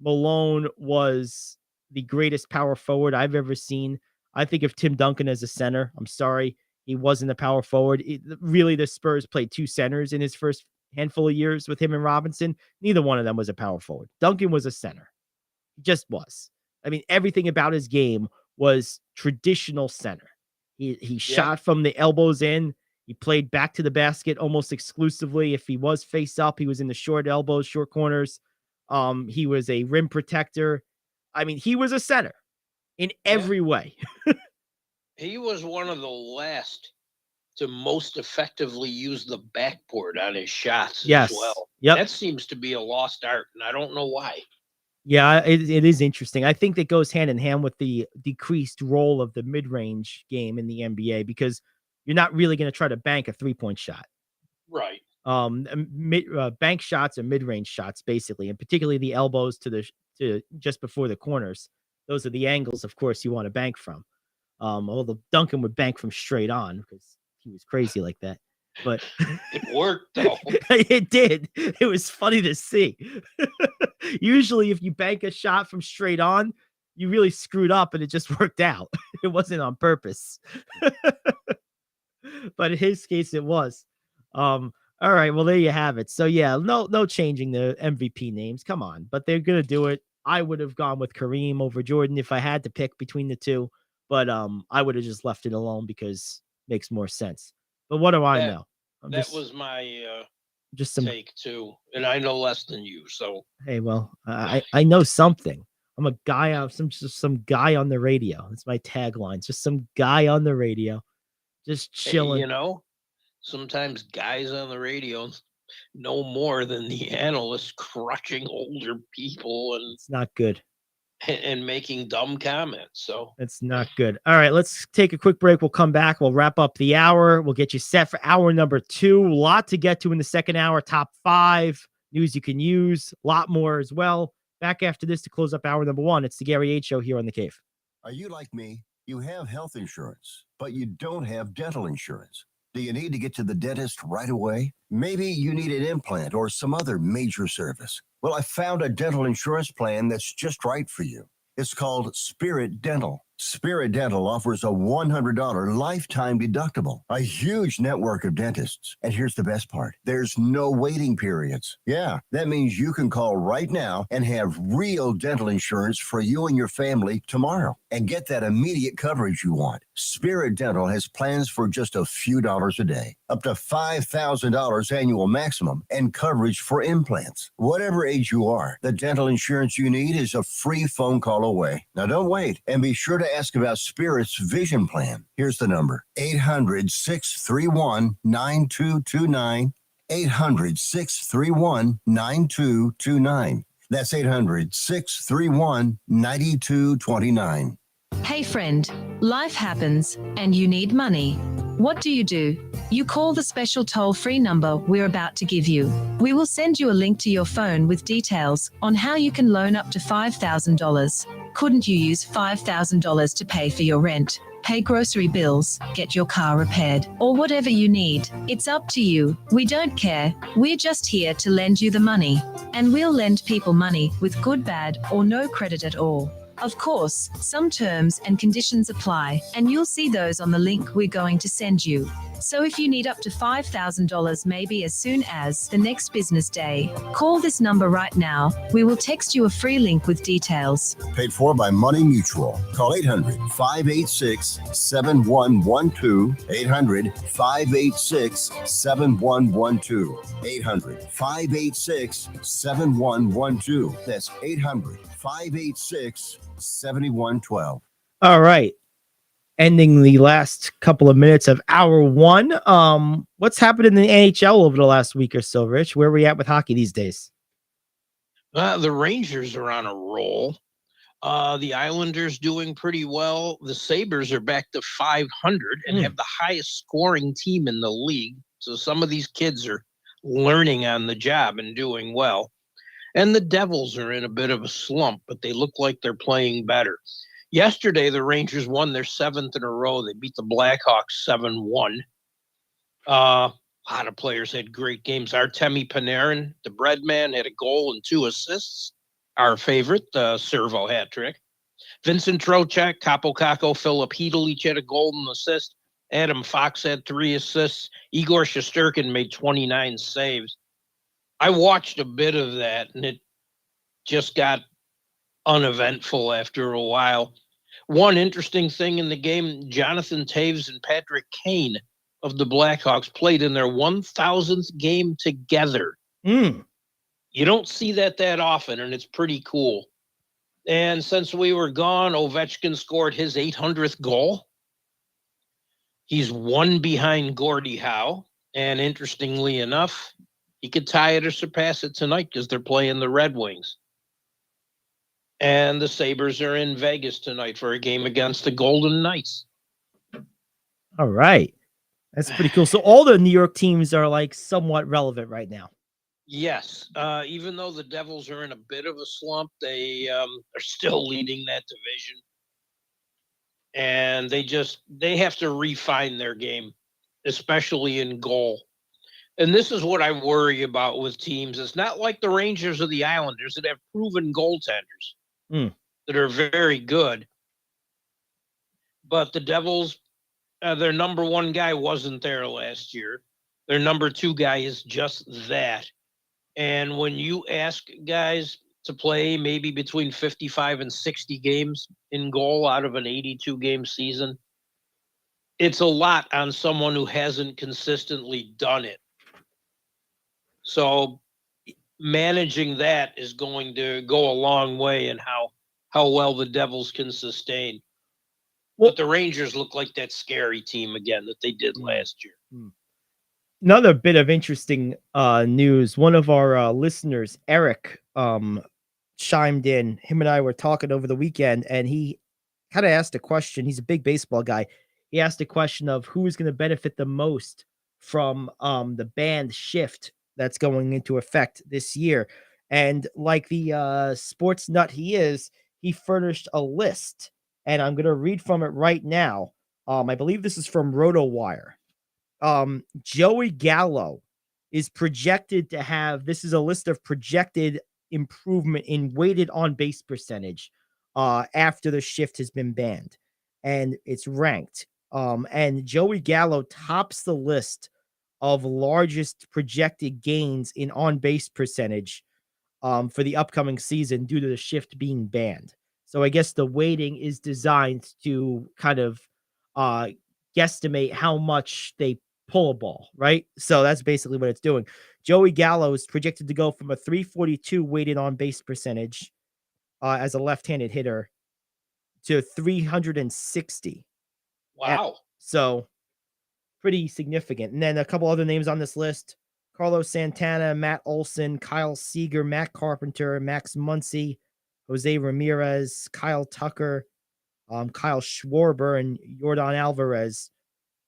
Malone was the greatest power forward I've ever seen. I think of Tim Duncan as a center. I'm sorry, he wasn't a power forward. Really, the Spurs played two centers in his first handful of years with him and Robinson. Neither one of them was a power forward. Duncan was a center. He just was. I mean, everything about his game was traditional center. He shot from the elbows in. He played back to the basket almost exclusively. If he was face up, he was in the short elbows, short corners. He was a rim protector. I mean, he was a center in every way. He was one of the last to most effectively use the backboard on his shots as well. Yep. That seems to be a lost art, and I don't know why. Yeah, it is interesting. I think that goes hand in hand with the decreased role of the mid-range game in the NBA because you're not really going to try to bank a three-point shot. Right. Bank shots are mid-range shots, basically, and particularly the elbows to just before the corners. Those are the angles, of course, you want to bank from. Although Duncan would bank from straight on because he was crazy like that. But it worked, though. It did. It was funny to see. Usually, if you bank a shot from straight on, you really screwed up and it just worked out. It wasn't on purpose. But in his case, it was. All right, well, there you have it. So yeah, no changing the MVP names. Come on, but they're gonna do it. I would have gone with Kareem over Jordan if I had to pick between the two, but I would have just left it alone because it makes more sense. But what do I know? That was my just some take too, and I know less than you. So hey, well, I know something. I'm a guy on some guy on the radio. That's my tagline. Just some guy on the radio. Just chilling. Hey, sometimes guys on the radio know more than the analysts crushing older people, and it's not good. And making dumb comments. So it's not good. All right, let's take a quick break. We'll come back. We'll wrap up the hour. We'll get you set for hour number 2. A lot to get to in the second hour. Top 5 news you can use. A lot more as well. Back after this to close up hour number 1. It's the Gary Ayd Show here on The Cave. Are you like me? You have health insurance, but you don't have dental insurance. Do you need to get to the dentist right away? Maybe you need an implant or some other major service. Well, I found a dental insurance plan that's just right for you. It's called Spirit Dental. Spirit Dental offers a $100 lifetime deductible, a huge network of dentists. And here's the best part. There's no waiting periods. Yeah, that means you can call right now and have real dental insurance for you and your family tomorrow and get that immediate coverage you want. Spirit Dental has plans for just a few dollars a day, up to $5,000 annual maximum, and coverage for implants. Whatever age you are, the dental insurance you need is a free phone call away. Now don't wait, and be sure to ask about Spirit's vision plan. Here's the number: 800-631-9229. 800-631-9229. That's 800-631-9229. Hey friend, life happens and you need money. What do? You call the special toll-free number we're about to give you. We will send you a link to your phone with details on how you can loan up to $5,000. Couldn't you use $5,000 to pay for your rent, pay grocery bills, get your car repaired, or whatever you need? It's up to you. We don't care. We're just here to lend you the money. And we'll lend people money with good, bad, or no credit at all. Of course, some terms and conditions apply, and you'll see those on the link we're going to send you. So if you need up to $5,000 maybe as soon as the next business day, call this number right now. We will text you a free link with details. Paid for by Money Mutual. Call 800-586-7112. 800-586-7112. 800-586-7112. That's 800-586-7112. All right. Ending the last couple of minutes of hour one. What's happened in the NHL over the last week or so, Rich? Where are we at with hockey these days? The Rangers are on a roll. The Islanders doing pretty well. The Sabres are back to 500 and have the highest scoring team in the league. So some of these kids are learning on the job and doing well. And the Devils are in a bit of a slump, but they look like they're playing better. Yesterday, the Rangers won their 7th in a row. They beat the Blackhawks 7-1. A lot of players had great games. Artemi Panarin, the bread man, had a goal and 2 assists. Our favorite, the Servo hat trick. Vincent Trocheck, Capo Caco, Philip Hedl each had a goal and assist. Adam Fox had 3 assists. Igor Shesterkin made 29 saves. I watched a bit of that, and it just got uneventful after a while. One interesting thing in the game, Jonathan Taves and Patrick Kane of the Blackhawks played in their 1,000th game together. You don't see that often, and it's pretty cool. And since we were gone, Ovechkin scored his 800th goal. He's 1 behind Gordie Howe, and interestingly enough, he could tie it or surpass it tonight because they're playing the Red Wings. And the Sabres are in Vegas tonight for a game against the Golden Knights. All right. That's pretty cool. So all the New York teams are like somewhat relevant right now. Yes. Even though the Devils are in a bit of a slump, they are still leading that division. And they have to refine their game, especially in goal. And this is what I worry about with teams. It's not like the Rangers or the Islanders that have proven goaltenders that are very good. But the Devils, their number 1 guy wasn't there last year. Their number 2 guy is just that. And when you ask guys to play maybe between 55 and 60 games in goal out of an 82-game season, it's a lot on someone who hasn't consistently done it. So managing that is going to go a long way in how well the Devils can sustain. But the Rangers look like that scary team again that they did last year. Another bit of interesting news. One of our listeners, Eric, chimed in. Him and I were talking over the weekend, and he kind of asked a question. He's a big baseball guy. He asked a question of who is going to benefit the most from the band shift that's going into effect this year. And like the sports nut he is, he furnished a list, and I'm going to read from it right now. I believe this is from RotoWire. Joey Gallo is projected to have, this is a list of projected improvement in weighted on base percentage after the shift has been banned, and it's ranked. And Joey Gallo tops the list of largest projected gains in on base percentage for the upcoming season due to the shift being banned. So I guess the weighting is designed to kind of guesstimate how much they pull a ball, right? So that's basically what it's doing. Joey Gallo is projected to go from a 342 weighted on base percentage as a left-handed hitter to 360. Wow. So pretty significant. And then a couple other names on this list: Carlos Santana, Matt Olson, Kyle Seager, Matt Carpenter, Max Muncy, Jose Ramirez, Kyle Tucker, Kyle Schwarber, and Yordan Alvarez.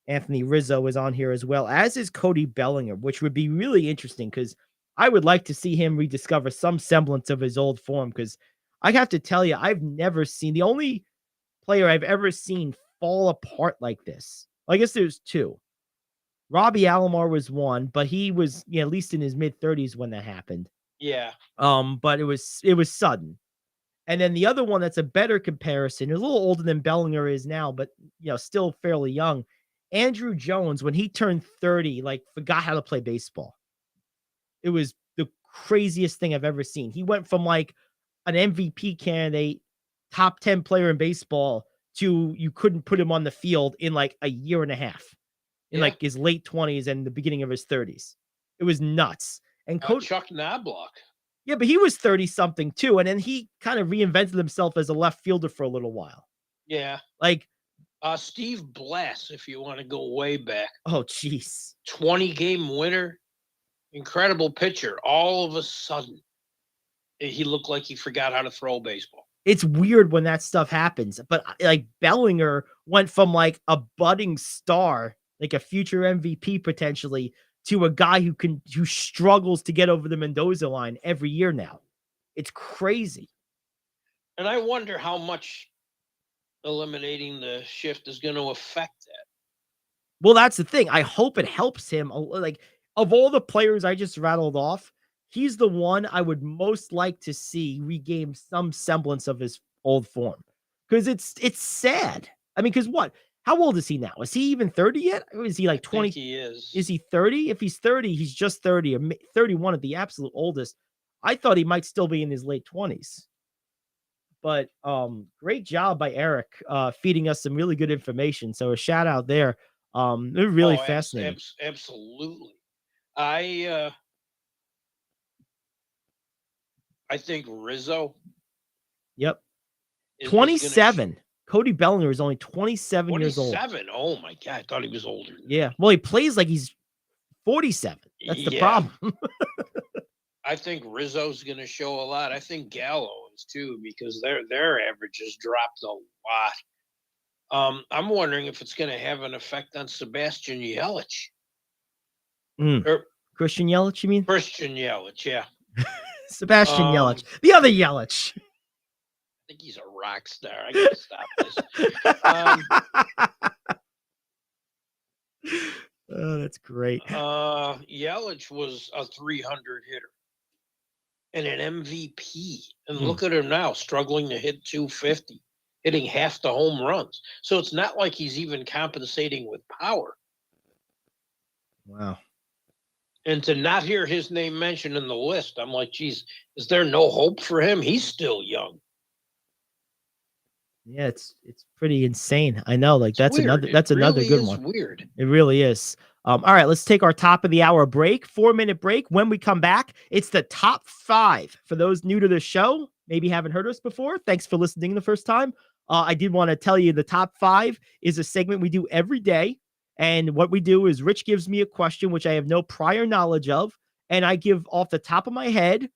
Anthony Rizzo is on here as well, as is Cody Bellinger, which would be really interesting because I would like to see him rediscover some semblance of his old form. Because I have to tell you, I've never seen the only player I've ever seen fall apart like this. I guess there's two. Robbie Alomar was one, but he was at least in his mid-30s when that happened. Yeah. But it was sudden. And then the other one that's a better comparison, is a little older than Bellinger is now, but still fairly young. Andrew Jones, when he turned 30, forgot how to play baseball. It was the craziest thing I've ever seen. He went from an MVP candidate, top 10 player in baseball, to you couldn't put him on the field in a year and a half, in his late 20s and the beginning of his 30s. It was nuts. And Chuck Knobloch. Yeah, but he was 30 something too. And then he kind of reinvented himself as a left fielder for a little while. Yeah. Steve Blass, if you want to go way back. Oh, jeez. 20-game winner. Incredible pitcher. All of a sudden, he looked like he forgot how to throw a baseball. It's weird when that stuff happens. But Bellinger went from a budding star, a future MVP potentially, to a guy who struggles to get over the Mendoza line every year now. It's crazy. And I wonder how much eliminating the shift is going to affect that. Well, that's the thing. I hope it helps him. Of all the players I just rattled off, he's the one I would most like to see regain some semblance of his old form. Because it's sad. I mean, because what? How old is he now? Is he even 30 yet? Or is he 20? I think he is. Is he 30? If he's 30, he's just 30 or 31 at the absolute oldest. I thought he might still be in his late 20s. But great job by Eric feeding us some really good information. So a shout out there. They're really fascinating. Absolutely. I think Rizzo. Yep. 27. Cody Bellinger is only 27 years old. 27. Oh my God. I thought he was older. Yeah. Well, he plays like he's 47. That's the problem. I think Rizzo's going to show a lot. I think Gallo is too, because their averages dropped a lot. I'm wondering if it's going to have an effect on Sebastian Yelich. Christian Yelich, you mean? Christian Yelich, yeah. Sebastian Yelich. The other Yelich. I think he's a rock star. I got to stop this. Oh, that's great. Yelich was a 300 hitter and an MVP. And look at him now, struggling to hit 250, hitting half the home runs. So it's not like he's even compensating with power. Wow. And to not hear his name mentioned in the list, I'm like, geez, is there no hope for him? He's still young. Yeah, it's pretty insane. I know, that's weird. another good one. Weird. It really is. All right, let's take our top of the hour break, 4-minute break. When we come back, it's the top 5 for those new to the show. Maybe haven't heard us before. Thanks for listening the first time. I did want to tell you the top 5 is a segment we do every day. And what we do is Rich gives me a question, which I have no prior knowledge of. And I give off the top of my head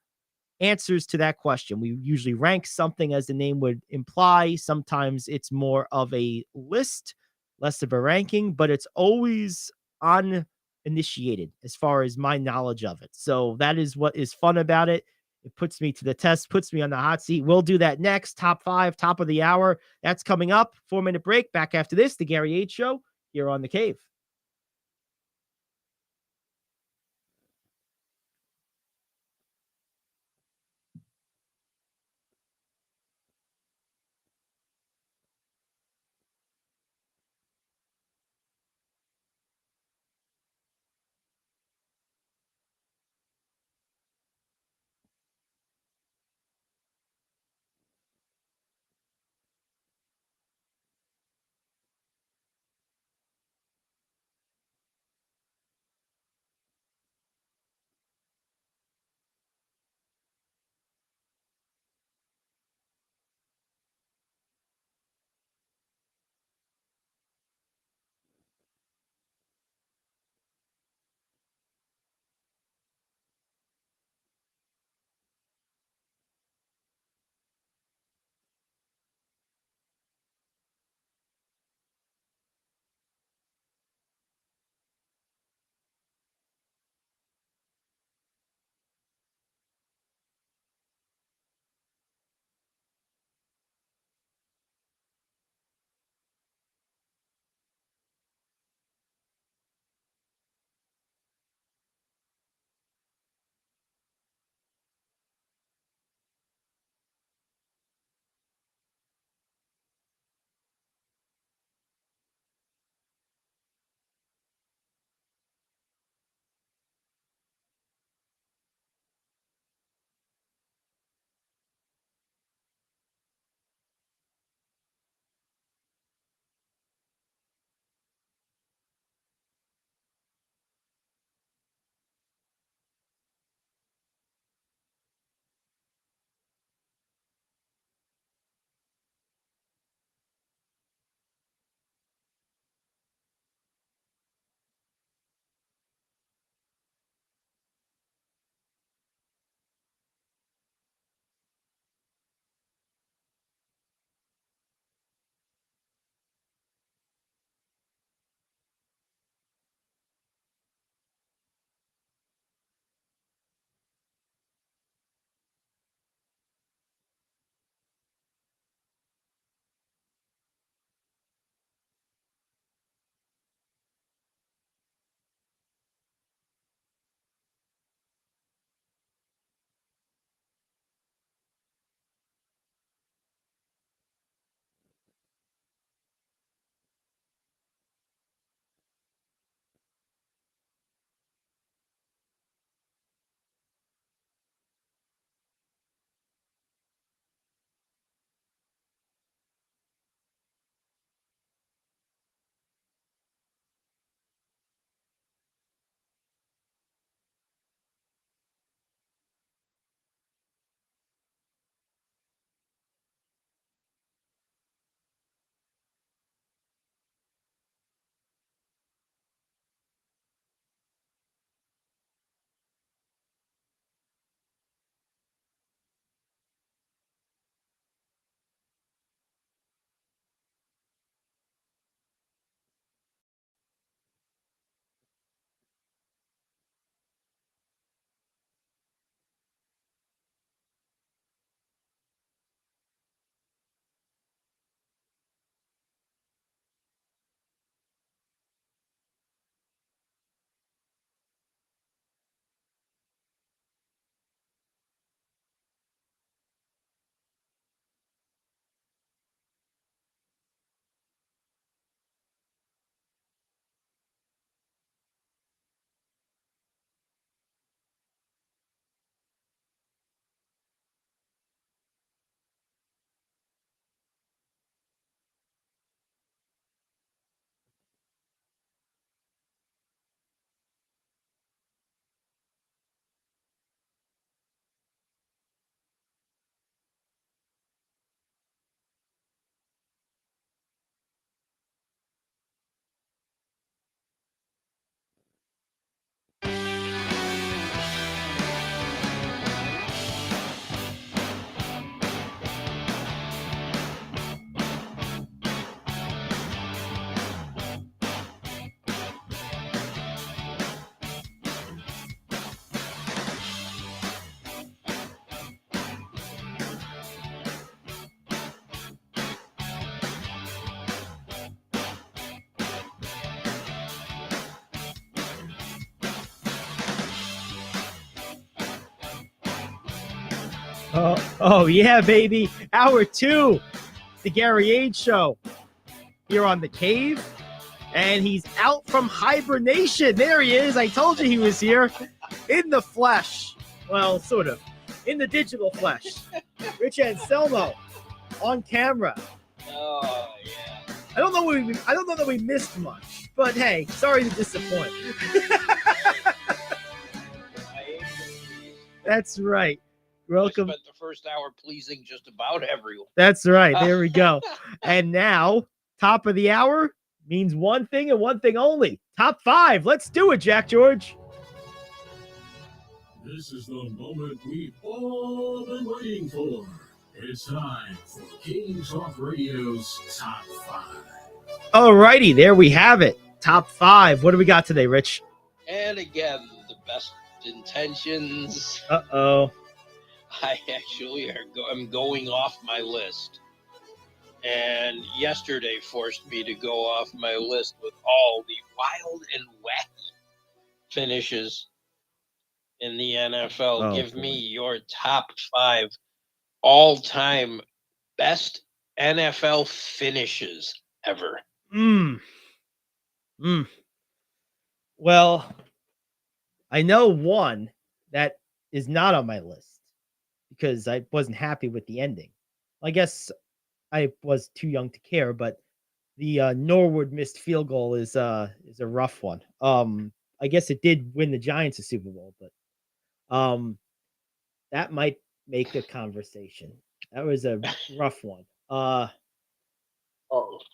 answers to that question. We usually rank something as the name would imply. Sometimes it's more of a list, less of a ranking, but it's always uninitiated as far as my knowledge of it. So that is what is fun about it. It puts me to the test, puts me on the hot seat. We'll do that next. Top 5, top of the hour. That's coming up. 4-minute break. Back after this, the Gary Ayd Show here on The Cave. Oh yeah, baby. Hour 2, the Gary Ayd Show here on The Cave. And he's out from hibernation. There he is. I told you he was here in the flesh. Well, sort of. In the digital flesh. Rich Anselmo on camera. Oh, yeah. I don't know that we missed much, but hey, sorry to disappoint. That's right. Welcome. I spent the first hour pleasing just about everyone. That's right. There we go. And now, top of the hour means one thing and one thing only. Top 5. Let's do it, Jack George. This is the moment we've all been waiting for. It's time for King Talk Radio's Top 5. All righty, there we have it. Top 5. What do we got today, Rich? And again, the best intentions. Uh-oh. I actually am going off my list. And yesterday forced me to go off my list with all the wild and wacky finishes in the NFL. Give me your top 5 all-time best NFL finishes ever. Well, I know one that is not on my list because I wasn't happy with the ending. I guess I was too young to care, but the Norwood missed field goal is a rough one. I guess it did win the Giants a Super Bowl, but that might make a conversation. That was a rough one.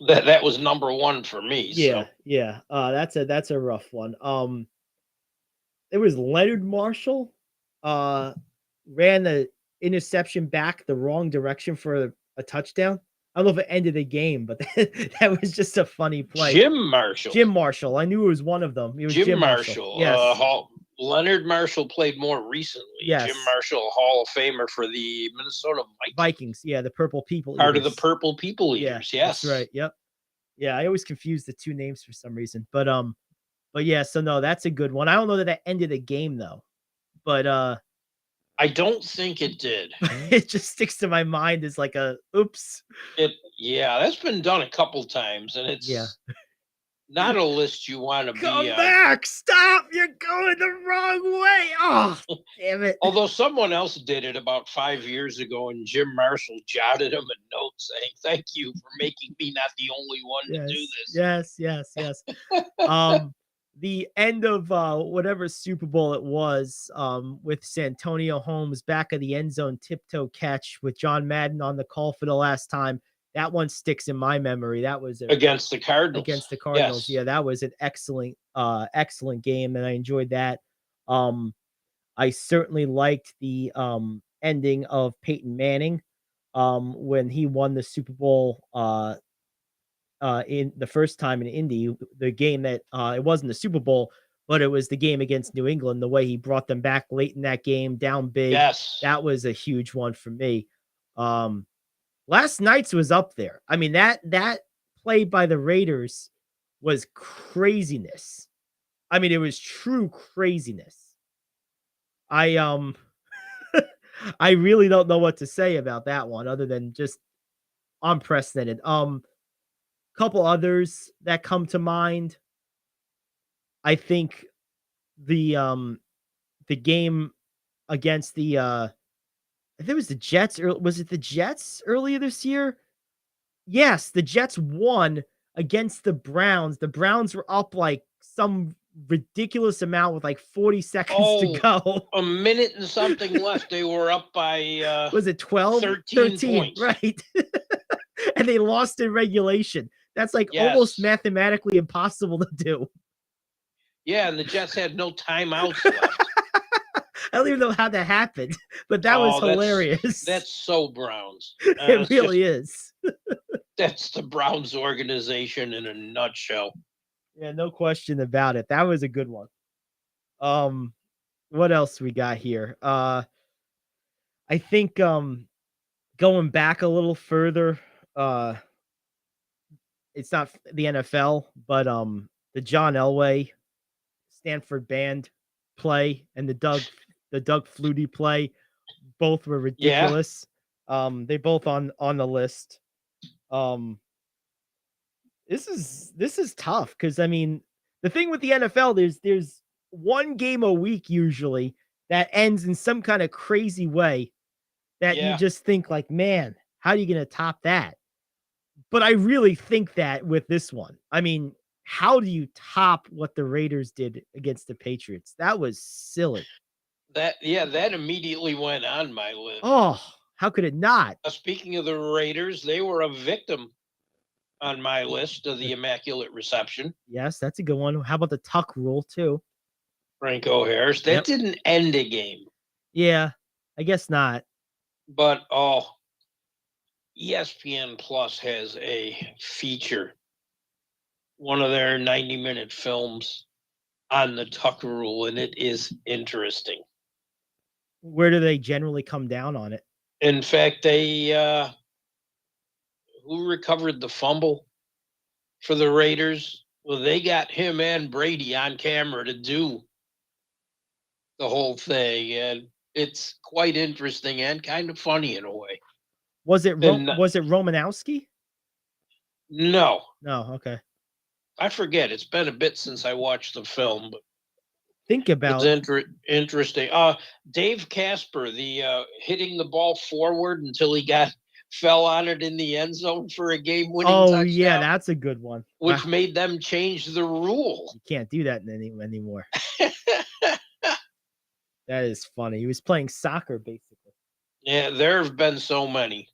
That was number 1 for me. Yeah, so. yeah. That's a rough one. There was Leonard Marshall ran the interception back the wrong direction for a touchdown. I don't know if it ended the game, but that was just a funny play. Jim Marshall. I knew it was one of them. It was Jim Marshall. Yes. Leonard Marshall played more recently. Yes. Jim Marshall, Hall of Famer for the Minnesota Vikings. Yeah, the Purple People Part Eaters. of the Purple People Eaters. Yes. That's right. Yep. Yeah, I always confuse the two names for some reason. But yeah, so no, that's a good one. I don't know that ended the game though. But I don't think it did. It just sticks to my mind as like a oops. That's been done a couple times, and it's not a list you want to be. Come back! Stop! You're going the wrong way. Oh, damn it! Although someone else did it about 5 years ago, and Jim Marshall jotted him a note saying, "Thank you for making me not the only one to do this." Yes. The end of whatever Super Bowl it was, with Santonio Holmes back of the end zone tiptoe catch with John Madden on the call for the last time. That one sticks in my memory. That was against the Cardinals. Yes. Yeah, that was an excellent game, and I enjoyed that. I certainly liked the ending of Peyton Manning when he won the Super Bowl in the first time in Indy, the game that it wasn't the Super Bowl, but it was the game against New England, the way he brought them back late in that game, down big. Yes. That was a huge one for me. Last night's was up there. I mean, that play by the Raiders was craziness. I mean, it was true craziness. I I really don't know what to say about that one other than just unprecedented. Couple others that come to mind. I think the game against the I think it was the Jets, or was it the Jets earlier this year? Yes, the Jets won against the Browns. The Browns were up like some ridiculous amount with like 40 seconds to go. A minute and something left. They were up by was it 12? 13 points. Right. And they lost in regulation. That's like almost mathematically impossible to do. Yeah, and the Jets had no timeouts left. I don't even know how that happened, but that was hilarious. That's so Browns. It really is. That's the Browns organization in a nutshell. Yeah, no question about it. That was a good one. What else we got here? I think going back a little further, it's not the NFL, but the John Elway Stanford band play and the Doug Flutie play, both were ridiculous. They both on the list. This is tough because I mean the thing with the NFL, there's one game a week usually that ends in some kind of crazy way that you just think like, man, how are you going to top that? But I really think that with this one, I mean, how do you top what the Raiders did against the Patriots? That was silly. That immediately went on my list. Oh, how could it not? Speaking of the Raiders, they were a victim on my list of the Immaculate Reception. Yes, that's a good one. How about the tuck rule too? Franco Harris. That didn't end a game. Yeah, I guess not. But ESPN Plus has a feature, one of their 90-minute films on the tuck rule, and it is interesting. Where do they generally come down on it? In fact, they who recovered the fumble for the Raiders? Well, they got him and Brady on camera to do the whole thing, and it's quite interesting and kind of funny in a way. Was it Romanowski? No. No, okay. I forget. It's been a bit since I watched the film, but think about it's interesting. Dave Casper, the hitting the ball forward until he fell on it in the end zone for a game-winning touchdown. Yeah, that's a good one. Which made them change the rule. You can't do that anymore. That is funny. He was playing soccer, basically. Yeah, there have been so many.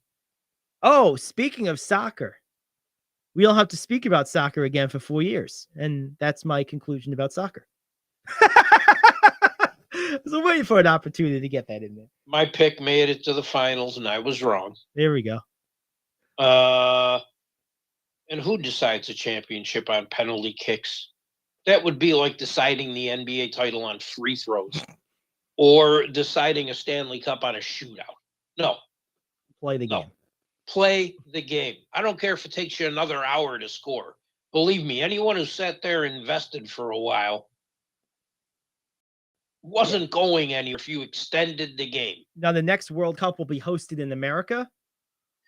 Oh, speaking of soccer, we don't have to speak about soccer again for 4 years. And that's my conclusion about soccer. I was waiting for an opportunity to get that in there. My pick made it to the finals, and I was wrong. There we go. And who decides a championship on penalty kicks? That would be like deciding the NBA title on free throws or deciding a Stanley Cup on a shootout. No. Play the game. Play the game. I don't care if it takes you another hour to score. Believe me, anyone who sat there and invested for a while wasn't going anywhere if you extended the game. Now, the next World Cup will be hosted in America,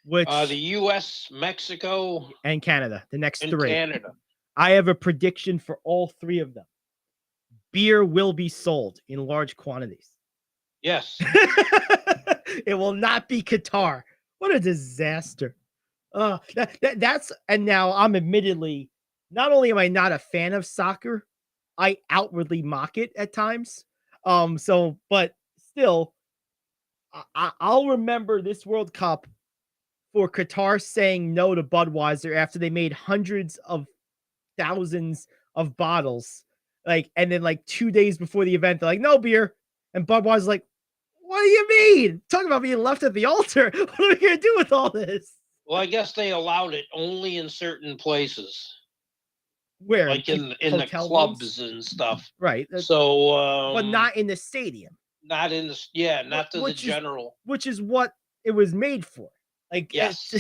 which the U.S., Mexico, and Canada. The next three. Canada. I have a prediction for all three of them. Beer will be sold in large quantities. Yes. It will not be Qatar. What a disaster. That's and now I'm admittedly, not only am I not a fan of soccer, I outwardly mock it at times. But still, I'll remember this World Cup for Qatar saying no to Budweiser after they made hundreds of thousands of bottles. And then 2 days before the event, they're like, no beer. And Budweiser's like, what do you mean? Talk about being left at the altar. What are we going to do with all this? Well, I guess they allowed it only in certain places. Where? Like in the clubs and stuff. Right. So, but not in the stadium. Not in the, not to the general. Which is what it was made for. Yes.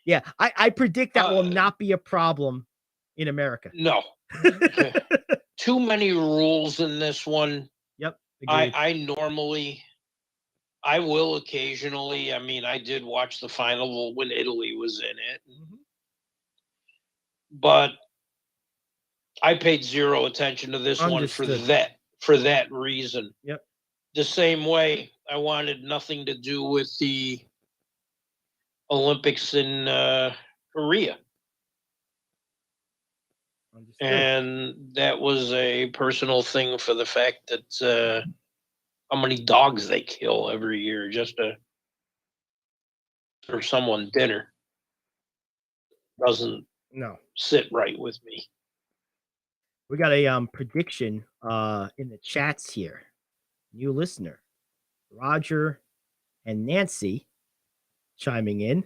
Yeah. I predict that will not be a problem in America. No. Too many rules in this one. Yep. I will occasionally. I mean, I did watch the final when Italy was in it. Mm-hmm. But I paid zero attention to this one for that reason. Yep. The same way I wanted nothing to do with the Olympics in Korea. Understood. And that was a personal thing for the fact that how many dogs they kill every year just to serve someone dinner doesn't sit right with me. We got a prediction in the chats here. New listener, Roger and Nancy chiming in,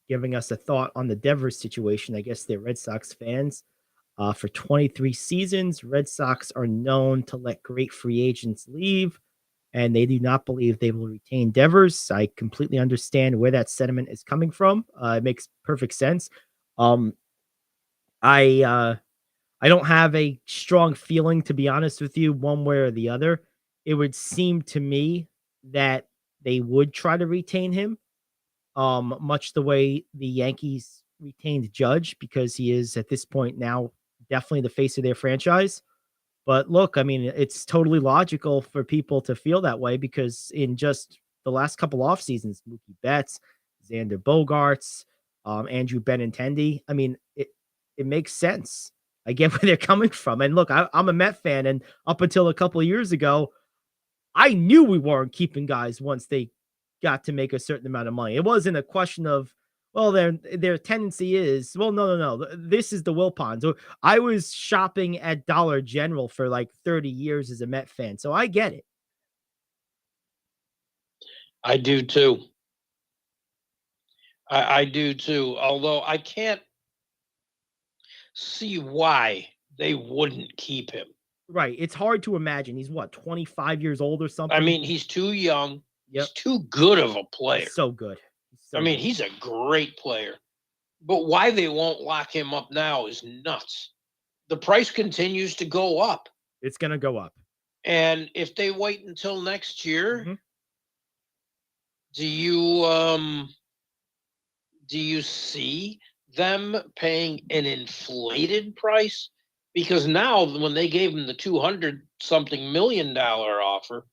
giving us a thought on the Devers situation. I guess they're Red Sox fans. For 23 seasons, Red Sox are known to let great free agents leave, and they do not believe they will retain Devers. I completely understand where that sentiment is coming from. It makes perfect sense. I don't have a strong feeling, to be honest with you, one way or the other. It would seem to me that they would try to retain him, much the way the Yankees retained Judge, because he is at this point now definitely the face of their franchise. But look, I mean, it's totally logical for people to feel that way because in just the last couple off seasons, Mookie Betts, Xander Bogaerts, Andrew Benintendi, I mean, it makes sense. I get where they're coming from. And look, I'm a Met fan, and up until a couple of years ago, I knew we weren't keeping guys once they got to make a certain amount of money. It wasn't a question of, well, their tendency is, well, no. This is the Wilpons. So I was shopping at Dollar General for like 30 years as a Met fan, so I get it. I do too. I do too. Although I can't see why they wouldn't keep him. Right. It's hard to imagine. He's what, 25 years old or something? I mean, he's too young. Yep. He's too good of a player. He's so good. I mean, he's a great player. But why they won't lock him up now is nuts. The price continues to go up. It's going to go up. And if they wait until next year, do you see them paying an inflated price? Because now when they gave him the $200-something million offer,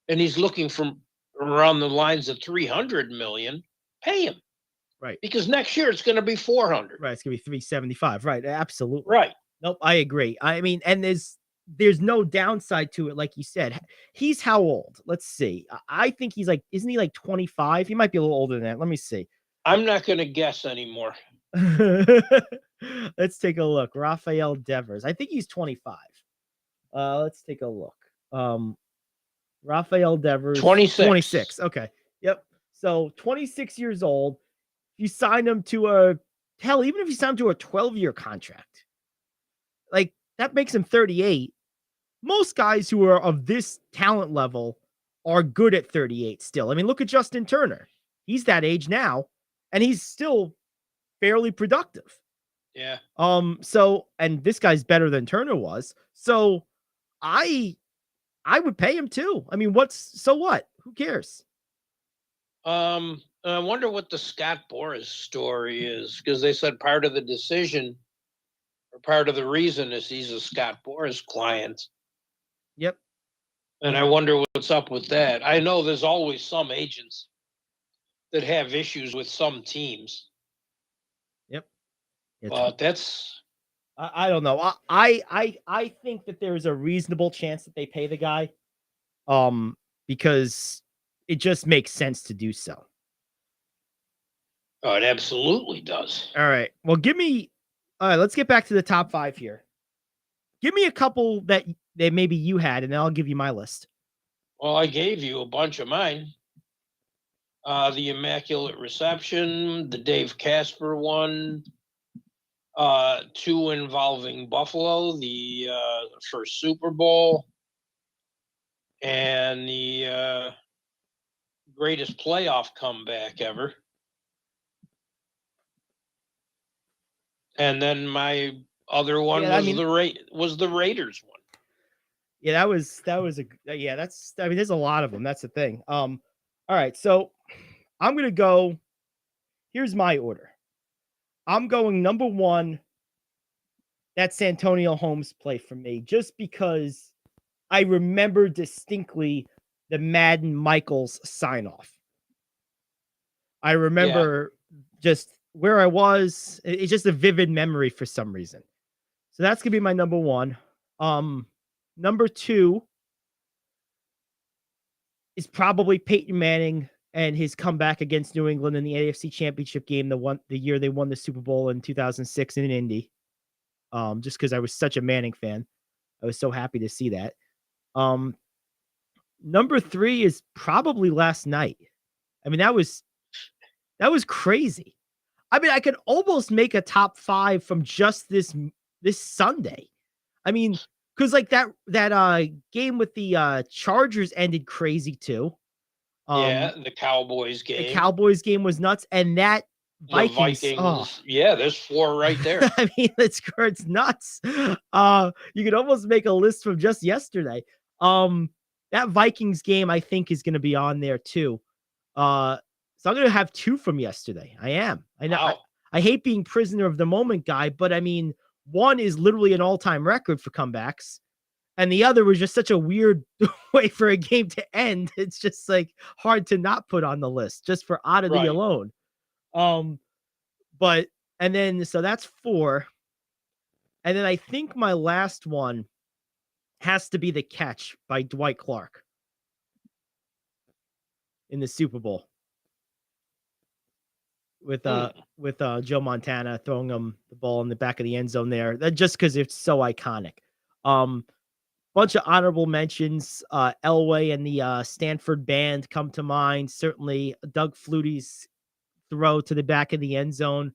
and he's looking from around the lines of $300 million, pay him. Right. Because next year it's going to be $400. Right. It's going to be $375. Right. Absolutely. Right. Nope. I agree. I mean, and there's no downside to it. Like you said, he's how old? Let's see. I think he's like, isn't he like 25? He might be a little older than that. Let me see. I'm not going to guess anymore. Let's take a look. Rafael Devers. I think he's 25. Let's take a look. Rafael Devers. 26. Okay. Yep. So 26 years old. You signed him to even if you signed him to a 12-year contract, like that makes him 38. Most guys who are of this talent level are good at 38 still. I mean, look at Justin Turner. He's that age now, and he's still fairly productive. Yeah. So, and this guy's better than Turner was. So I would pay him too. I mean, so what? Who cares? I wonder what the Scott Boras story is, because they said part of the decision or part of the reason is he's a Scott Boras client. Yep. And I wonder what's up with that. I know there's always some agents that have issues with some teams. Yep. But that's, I don't know. I think that there's a reasonable chance that they pay the guy, because it just makes sense to do so. Oh, it absolutely does. All right. Well, all right, let's get back to the top 5 here. Give me a couple that maybe you had, and then I'll give you my list. Well, I gave you a bunch of mine. The Immaculate Reception, the Dave Casper one, 2 involving Buffalo, the first Super Bowl, and the greatest playoff comeback ever. And then my other one was the Raiders one. Yeah, that was there's a lot of them. That's the thing. All right, so I'm gonna go. Here's my order. I'm going number 1. That's Santonio Holmes play for me, just because I remember distinctly the Madden Michaels sign off. I remember just where I was. It's just a vivid memory for some reason. So that's gonna be my number 1. Number 2 is probably Peyton Manning and his comeback against New England in the AFC Championship game, the year they won the Super Bowl in 2006 in Indy. Just because I was such a Manning fan. I was so happy to see that. Number 3 is probably last night. I mean, that was crazy. I mean, I could almost make a top 5 from just this Sunday. I mean, because like that game with the Chargers ended crazy too. The Cowboys game. The Cowboys game was nuts, and that Vikings. There's 4 right there. I mean, it's nuts. You could almost make a list from just yesterday. That Vikings game, I think, is going to be on there too. So I'm going to have 2 from yesterday. I am. I know. Wow. I hate being prisoner of the moment guy, but I mean, one is literally an all-time record for comebacks, and the other was just such a weird way for a game to end. It's just like hard to not put on the list just for oddity Right. alone. But and then so that's 4. And then I think my last one has to be the catch by Dwight Clark in the Super Bowl with Joe Montana throwing him the ball in the back of the end zone there. That just because it's so iconic. Bunch of honorable mentions. Elway and the Stanford band come to mind. Certainly Doug Flutie's throw to the back of the end zone,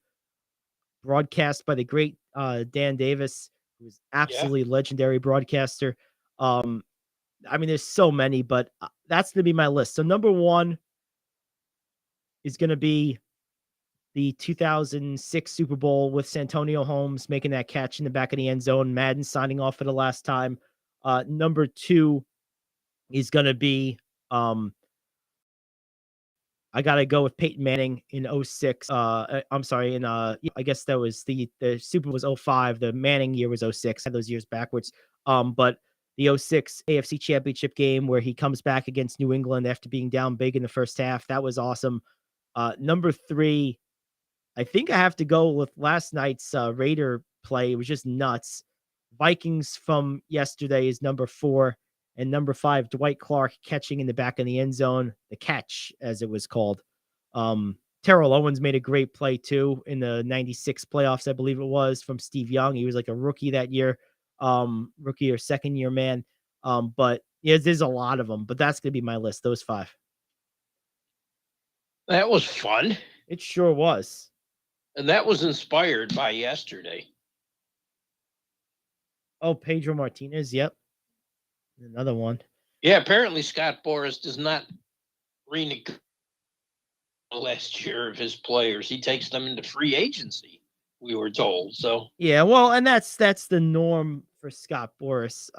broadcast by the great Dan Davis, who's absolutely legendary broadcaster. I mean, there's so many, but that's going to be my list. So number 1 is going to be the 2006 Super Bowl with Santonio Holmes making that catch in the back of the end zone, Madden signing off for the last time. Number 2 is going to be, I got to go with Peyton Manning in 06. I'm sorry. I guess that was the Super Bowl was 05. The Manning year was 06. I had those years backwards. But the 06 AFC Championship game where he comes back against New England after being down big in the first half. That was awesome. Number 3, I think I have to go with last night's Raider play. It was just nuts. Vikings from yesterday is number 4. And number 5, Dwight Clark catching in the back of the end zone. The catch, as it was called. Terrell Owens made a great play, too, in the 96 playoffs, I believe it was, from Steve Young. He was like a rookie that year. Rookie or second-year man. But yeah, there's a lot of them. But that's going to be my list, those 5. That was fun. It sure was. And that was inspired by yesterday. Oh, Pedro Martinez. Yep. Another one. Yeah, apparently Scott Boras does not renegotiate last year of his players. He takes them into free agency, we were told. So yeah, well, and that's the norm for Scott Boras.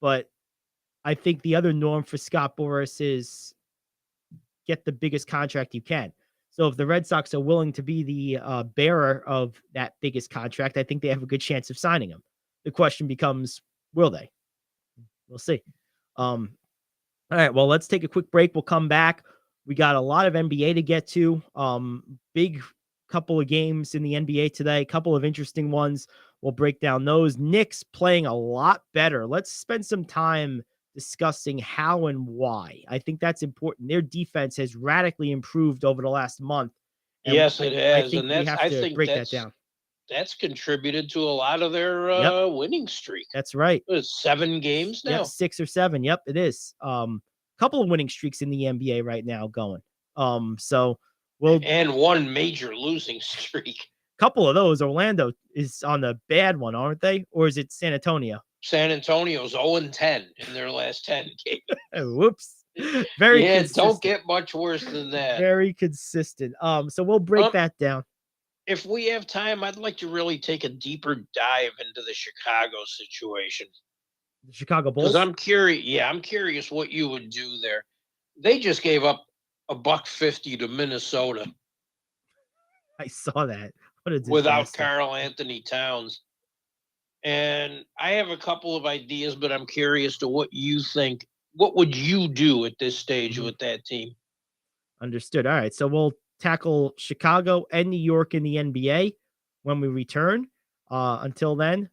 But I think the other norm for Scott Boras is get the biggest contract you can. So if the Red Sox are willing to be the bearer of that biggest contract, I think they have a good chance of signing him. The question becomes, will they? We'll see. All right, well, let's take a quick break. We'll come back. We got a lot of NBA to get to. Big couple of games in the NBA today, a couple of interesting ones. We'll break down those. Knicks playing a lot better. Let's spend some time discussing how and why. I think that's important. Their defense has radically improved over the last month. Yes, it has. And I think break that down. That's contributed to a lot of their winning streak. That's right. It was 7 games now. Yep, 6 or 7. Yep, it is. Couple of winning streaks in the NBA right now going. So and one major losing streak. Couple of those. Orlando is on the bad one, aren't they? Or is it San Antonio? San Antonio's 0-10 in their last 10 games. Whoops. Very consistent. Don't get much worse than that. Very consistent. So we'll break that down. If we have time, I'd like to really take a deeper dive into the Chicago situation. The Chicago Bulls? Because I'm curious. Yeah, I'm curious what you would do there. They just gave up $150 to Minnesota. I saw that. What a disaster. Without Karl Anthony Towns. And I have a couple of ideas, but I'm curious to what you think. What would you do at this stage with that team? Understood. All right. So we'll tackle Chicago and New York in the NBA when we return. Until then,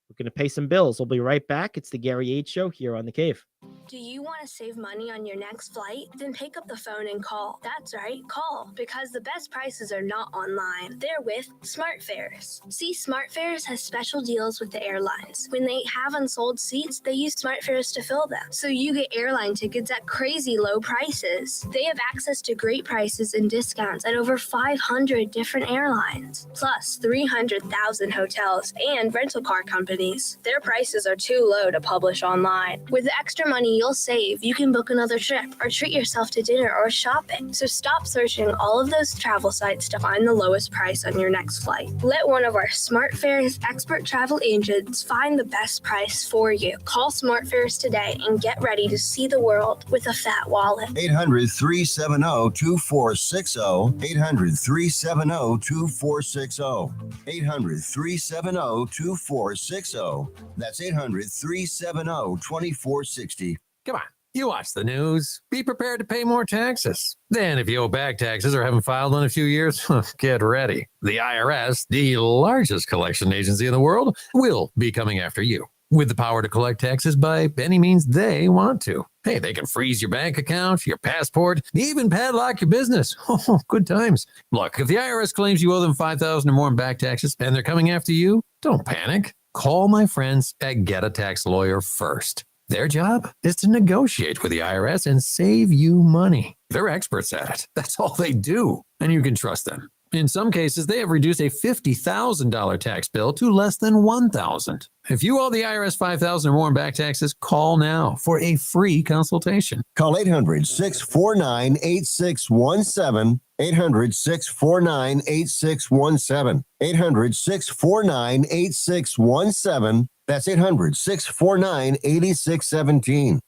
we're going to pay some bills. We'll be right back. It's the Gary Ayd Show here on The Cave. Do you want to save money on your next flight? Then pick up the phone and call. That's right, call. Because the best prices are not online. They're with SmartFares. See, SmartFares has special deals with the airlines. When they have unsold seats, they use SmartFares to fill them. So you get airline tickets at crazy low prices. They have access to great prices and discounts at over 500 different airlines. Plus 300,000 hotels and rental car companies. Their prices are too low to publish online. With the extra extra money you'll save, you can book another trip or treat yourself to dinner or shopping. So stop searching all of those travel sites to find the lowest price on your next flight. Let one of our SmartFares expert travel agents find the best price for you. Call SmartFares today and get ready to see the world with a fat wallet. 800-370-2460. 800-370-2460. 800-370-2460. That's 800-370-2460. Come on, you watch the news. Be prepared to pay more taxes. Then if you owe back taxes or haven't filed in a few years, get ready. The IRS, the largest collection agency in the world, will be coming after you with the power to collect taxes by any means they want to. Hey, they can freeze your bank account, your passport, even padlock your business. Oh, good times. Look, if the IRS claims you owe them $5,000 or more in back taxes and they're coming after you, don't panic. Call my friends at Get a Tax Lawyer first. Their job is to negotiate with the IRS and save you money. They're experts at it. That's all they do, and you can trust them. In some cases, they have reduced a $50,000 tax bill to less than $1,000. If you owe the IRS $5,000 or more in back taxes, call now for a free consultation. Call 800-649-8617. 800-649-8617. 800-649-8617. That's 800-649-8617.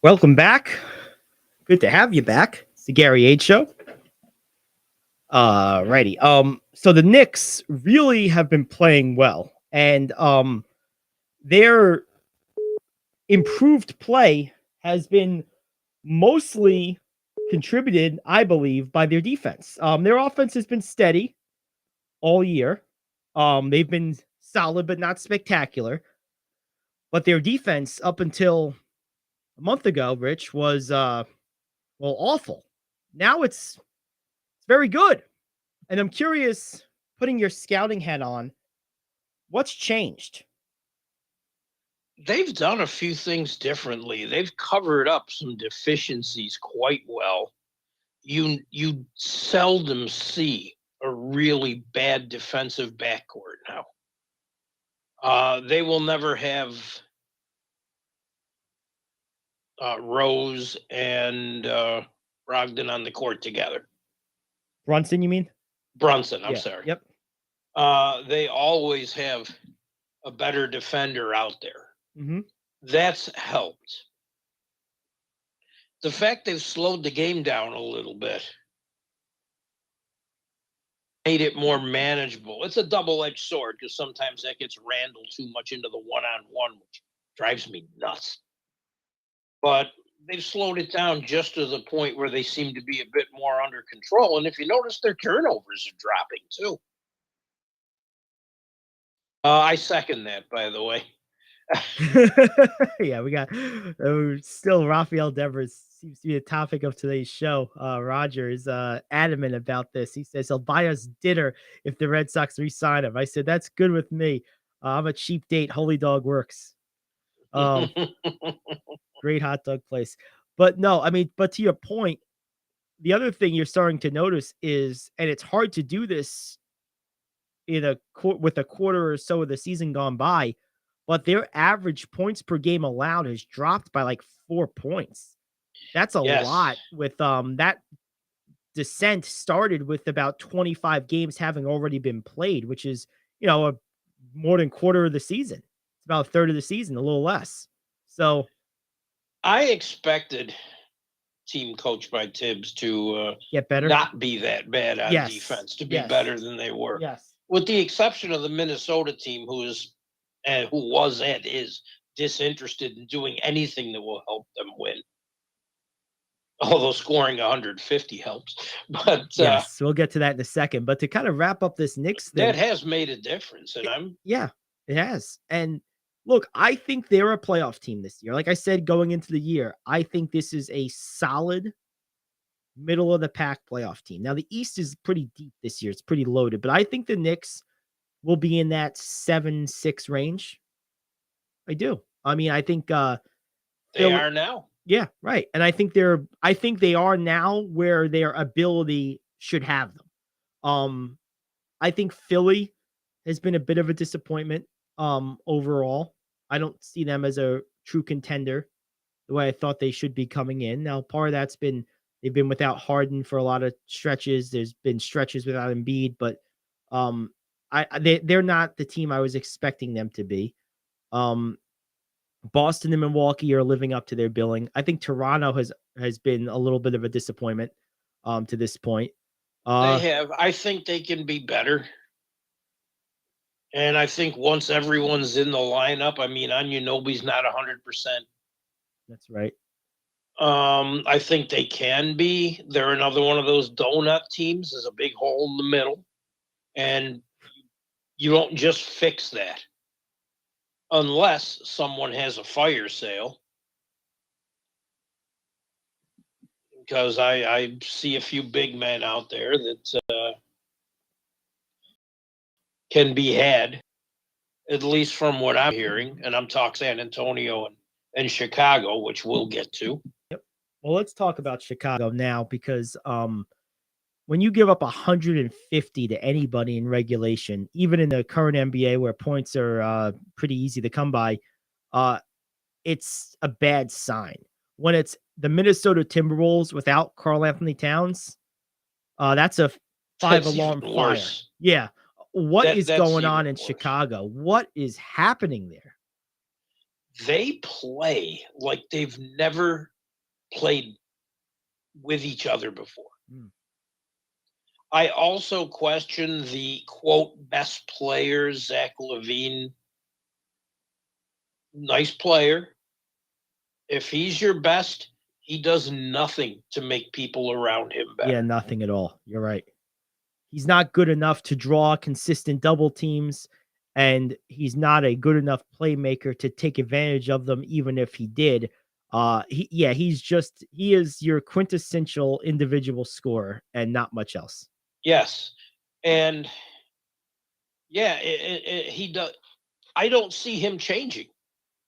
Welcome back. Good to have you back. It's the Gary Ayd Show. Righty. So the Knicks really have been playing well, and their improved play has been mostly contributed, I believe, by their defense. Their offense has been steady all year. They've been solid, but not spectacular. But their defense, up until a month ago, Rich, was awful. Now it's very good. And I'm curious, putting your scouting hat on, what's changed? They've done a few things differently. They've covered up some deficiencies quite well. You seldom see a really bad defensive backcourt now. They will never have Rose and Brogdon on the court together. Brunson, you mean? Brunson, I'm sorry. Yep. They always have a better defender out there. Mm-hmm. That's helped. The fact they've slowed the game down a little bit made it more manageable. It's a double-edged sword because sometimes that gets Randall too much into the one-on-one, which drives me nuts. But they've slowed it down just to the point where they seem to be a bit more under control. And if you notice, their turnovers are dropping too. I second that, by the way. Yeah, we got still Rafael Devers seems to be the topic of today's show. Roger is adamant about this. He says he'll buy us dinner if the Red Sox re-sign him. I said, that's good with me. I'm a cheap date. Holy Dog works. Great hot dog place. But no, I mean, but to your point, the other thing you're starting to notice is, and it's hard to do this with a quarter or so of the season gone by, but their average points per game allowed has dropped by like 4 points. That's a lot. With that descent started with about 25 games having already been played, which is, more than quarter of the season. It's about a third of the season, a little less. So I expected team coached by Tibbs to get better, not be that bad on defense, to be better than they were. Yes. With the exception of the Minnesota team, who was and is disinterested in doing anything that will help them win. Although scoring 150 helps. But yes, we'll get to that in a second. But to kind of wrap up this Knicks thing, that has made a difference. And it has. And look, I think they're a playoff team this year. Like I said, going into the year, I think this is a solid middle of the pack playoff team. Now the East is pretty deep this year. It's pretty loaded, but I think the Knicks will be in that 7-6 range. I do. I mean, I think they are now. Yeah, right. And I think they are now where their ability should have them. I think Philly has been a bit of a disappointment overall. I don't see them as a true contender the way I thought they should be coming in. Now, part of that's been they've been without Harden for a lot of stretches. There's been stretches without Embiid, but they're not the team I was expecting them to be. Boston and Milwaukee are living up to their billing. I think Toronto has been a little bit of a disappointment to this point. They have. I think they can be better. And I think once everyone's in the lineup, I mean, Anunoby's not 100%. That's right. I think they can be. They're another one of those donut teams. There's a big hole in the middle. And you don't just fix that unless someone has a fire sale. Because I see a few big men out there that can be had, at least from what I'm hearing. And I'm talking San Antonio and Chicago, which we'll get to. Yep. Well, let's talk about Chicago now, because when you give up 150 to anybody in regulation, even in the current NBA where points are pretty easy to come by, it's a bad sign. When it's the Minnesota Timberwolves without Karl Anthony Towns, that's a five-alarm fire. Yeah. What is going on in Chicago? What is happening there? They play like they've never played with each other before. I also question the, quote, best players, Zach LaVine. Nice player. If he's your best, he does nothing to make people around him better. Yeah, nothing at all. You're right. He's not good enough to draw consistent double teams, and he's not a good enough playmaker to take advantage of them, even if he did. He is your quintessential individual scorer and not much else. Yes. And yeah, he does. I don't see him changing.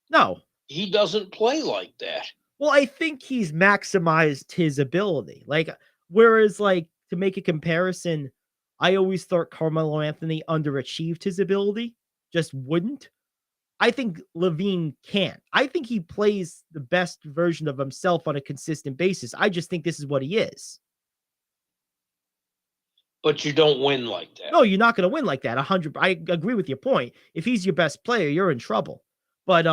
No. He doesn't play like that. Well, I think he's maximized his ability. Whereas to make a comparison, I always thought Carmelo Anthony underachieved his ability, just wouldn't. I think LaVine can't. I think he plays the best version of himself on a consistent basis. I just think this is what he is. But you don't win like that. No, you're not going to win like that. 100. I agree with your point. If he's your best player, you're in trouble. But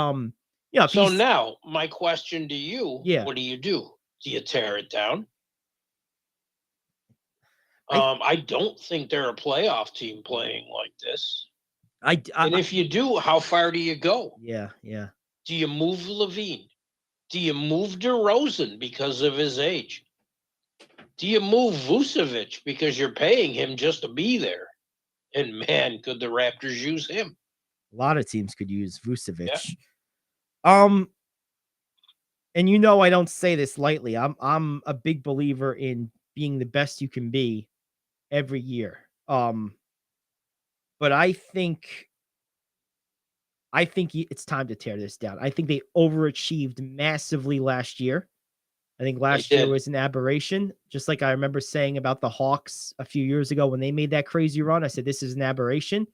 yeah. So now my question to you: what do? Do you tear it down? I don't think they're a playoff team playing like this. And if you do, how far do you go? Yeah. Do you move LaVine? Do you move DeRozan because of his age? Do you move Vucevic because you're paying him just to be there? And man, could the Raptors use him? A lot of teams could use Vucevic. Yeah. And I don't say this lightly. I'm a big believer in being the best you can be every year. But I think it's time to tear this down. I think they overachieved massively last year. I think last year was an aberration. Just like I remember saying about the Hawks a few years ago when they made that crazy run, I said, this is an aberration.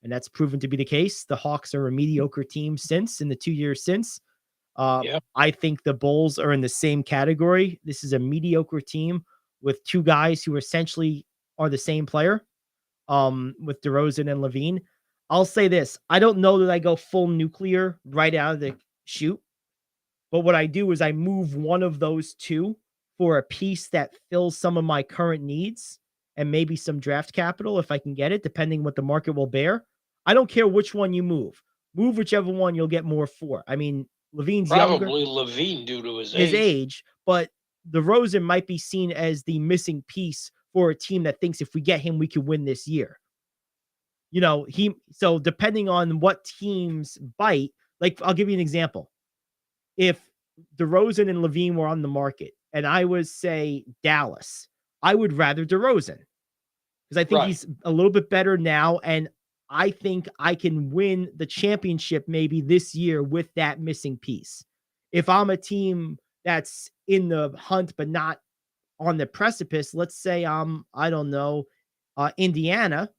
And that's proven to be the case. The Hawks are a mediocre team in the 2 years since. I think the Bulls are in the same category. This is a mediocre team with two guys who essentially are the same player, with DeRozan and LaVine. I'll say this. I don't know that I go full nuclear right out of the chute, but what I do is I move one of those two for a piece that fills some of my current needs and maybe some draft capital if I can get it, depending what the market will bear. I don't care which one you move. Move whichever one you'll get more for. I mean, LaVine's probably younger, LaVine due to his age, but DeRozan might be seen as the missing piece for a team that thinks if we get him, we can win this year. So depending on what teams bite, I'll give you an example. If DeRozan and LaVine were on the market and I was, say, Dallas, I would rather DeRozan because I think he's a little bit better now. And I think I can win the championship maybe this year with that missing piece. If I'm a team that's in the hunt but not on the precipice. Let's say I don't know, Indiana.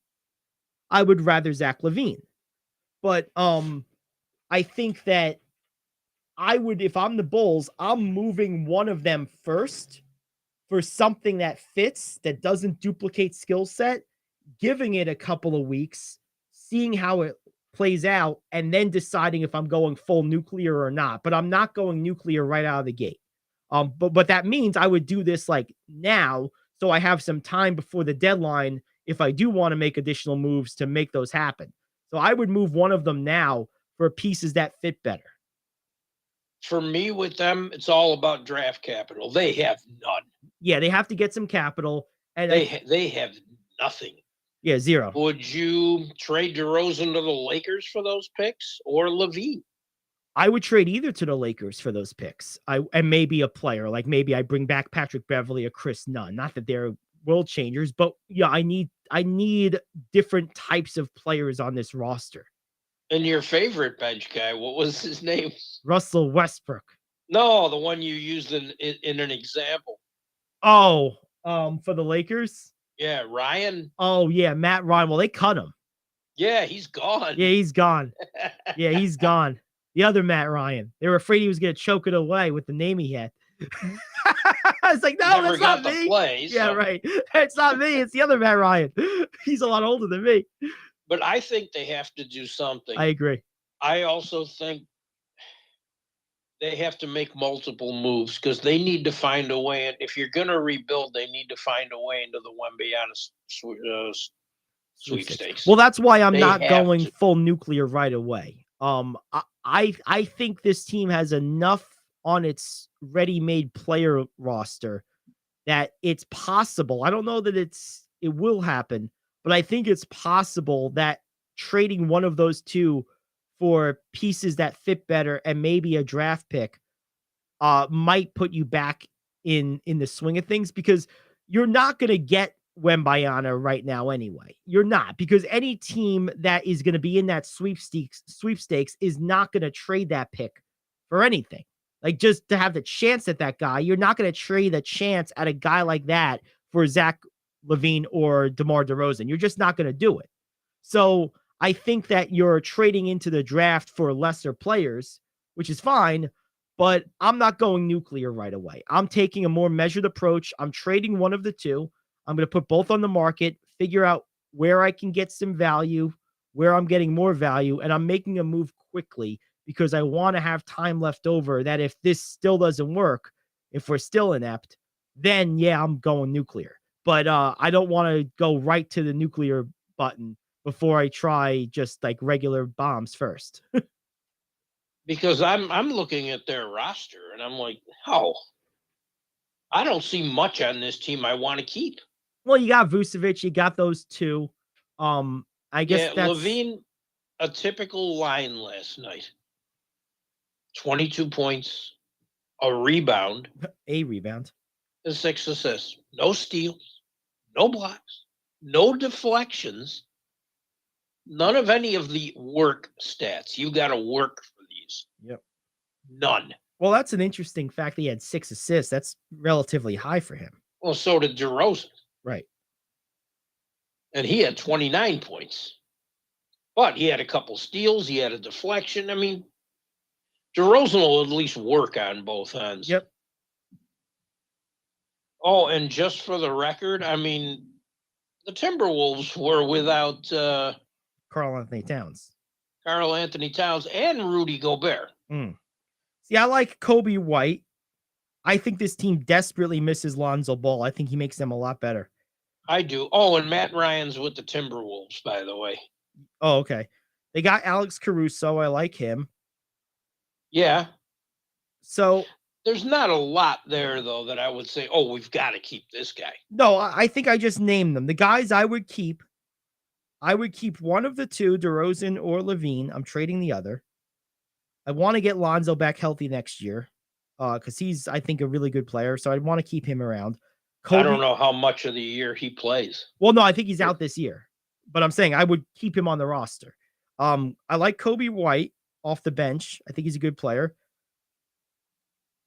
I would rather Zach LaVine. But I think that I would, if I'm the Bulls, I'm moving one of them first for something that fits, that doesn't duplicate skill set, giving it a couple of weeks, seeing how it plays out, and then deciding if I'm going full nuclear or not. But I'm not going nuclear right out of the gate. But that means I would do this like now, so I have some time before the deadline if I do want to make additional moves to make those happen. So I would move one of them now for pieces that fit better. For me, with them, it's all about draft capital. They have none. Yeah, they have to get some capital, and they have nothing. Yeah, zero. Would you trade DeRozan to the Lakers for those picks or LaVine? I would trade either to the Lakers for those picks. And maybe a player, like maybe I bring back Patrick Beverley or Chris Nunn. Not that they're world changers, but yeah, I need different types of players on this roster. And your favorite bench guy, what was his name? Russell Westbrook. No, the one you used in an example. Oh, for the Lakers? Yeah, Ryan. Oh, yeah, Matt Ryan. Well, they cut him. Yeah, he's gone. Yeah, he's gone. Yeah, he's gone. The other Matt Ryan. They were afraid he was going to choke it away with the name he had. I was like, no, that's not me. Yeah, right. It's not me. It's the other Matt Ryan. He's a lot older than me. But I think they have to do something. I agree. I also think they have to make multiple moves because they need to find a way. And if you're going to rebuild, they need to find a way into the Wembyana sweepstakes. Well, that's why I'm not going full nuclear right away. I think this team has enough on its ready-made player roster that it's possible. I don't know that it will happen, but I think it's possible that trading one of those two for pieces that fit better and maybe a draft pick might put you back in the swing of things, because you're not going to get Wembyana right now anyway. You're not, because any team that is going to be in that sweepstakes is not going to trade that pick for anything. Like, just to have the chance at that guy, you're not going to trade a chance at a guy like that for Zach LaVine or DeMar DeRozan. You're just not going to do it. So I think that you're trading into the draft for lesser players, which is fine, but I'm not going nuclear right away. I'm taking a more measured approach. I'm trading one of the two. I'm going to put both on the market, figure out where I can get some value, where I'm getting more value, and I'm making a move quickly because I want to have time left over that if this still doesn't work, if we're still inept, then yeah, I'm going nuclear. But I don't want to go right to the nuclear button before I try just like regular bombs first. Because I'm looking at their roster and I'm like, oh, I don't see much on this team I want to keep. Well, you got Vucevic, you got those two. I guess that's LaVine, a typical line last night. 22 points, a rebound, and 6 assists, no steals, no blocks, no deflections, none of any of the work stats. You got to work for these. Yep. None. Well, that's an interesting fact. He had 6 assists. That's relatively high for him. Well, so did DeRozan. Right. And he had 29 points. But he had a couple steals. He had a deflection. I mean, DeRozan will at least work on both ends. Yep. Oh, and just for the record, I mean, the Timberwolves were without Karl Anthony Towns. Karl Anthony Towns and Rudy Gobert. See, I like Kobe White. I think this team desperately misses Lonzo Ball. I think he makes them a lot better. I do. Oh, and Matt Ryan's with the Timberwolves, by the way. Oh, okay. They got Alex Caruso. I like him. Yeah. So there's not a lot there, though, that I would say, oh, we've got to keep this guy. No, I think I just named them. The guys I would keep one of the two, DeRozan or LaVine. I'm trading the other. I want to get Lonzo back healthy next year because he's, I think, a really good player. So I'd want to keep him around. Kobe, I don't know how much of the year he plays. Well, no, I think he's out this year. But I'm saying I would keep him on the roster. I like Kobe White off the bench. I think he's a good player.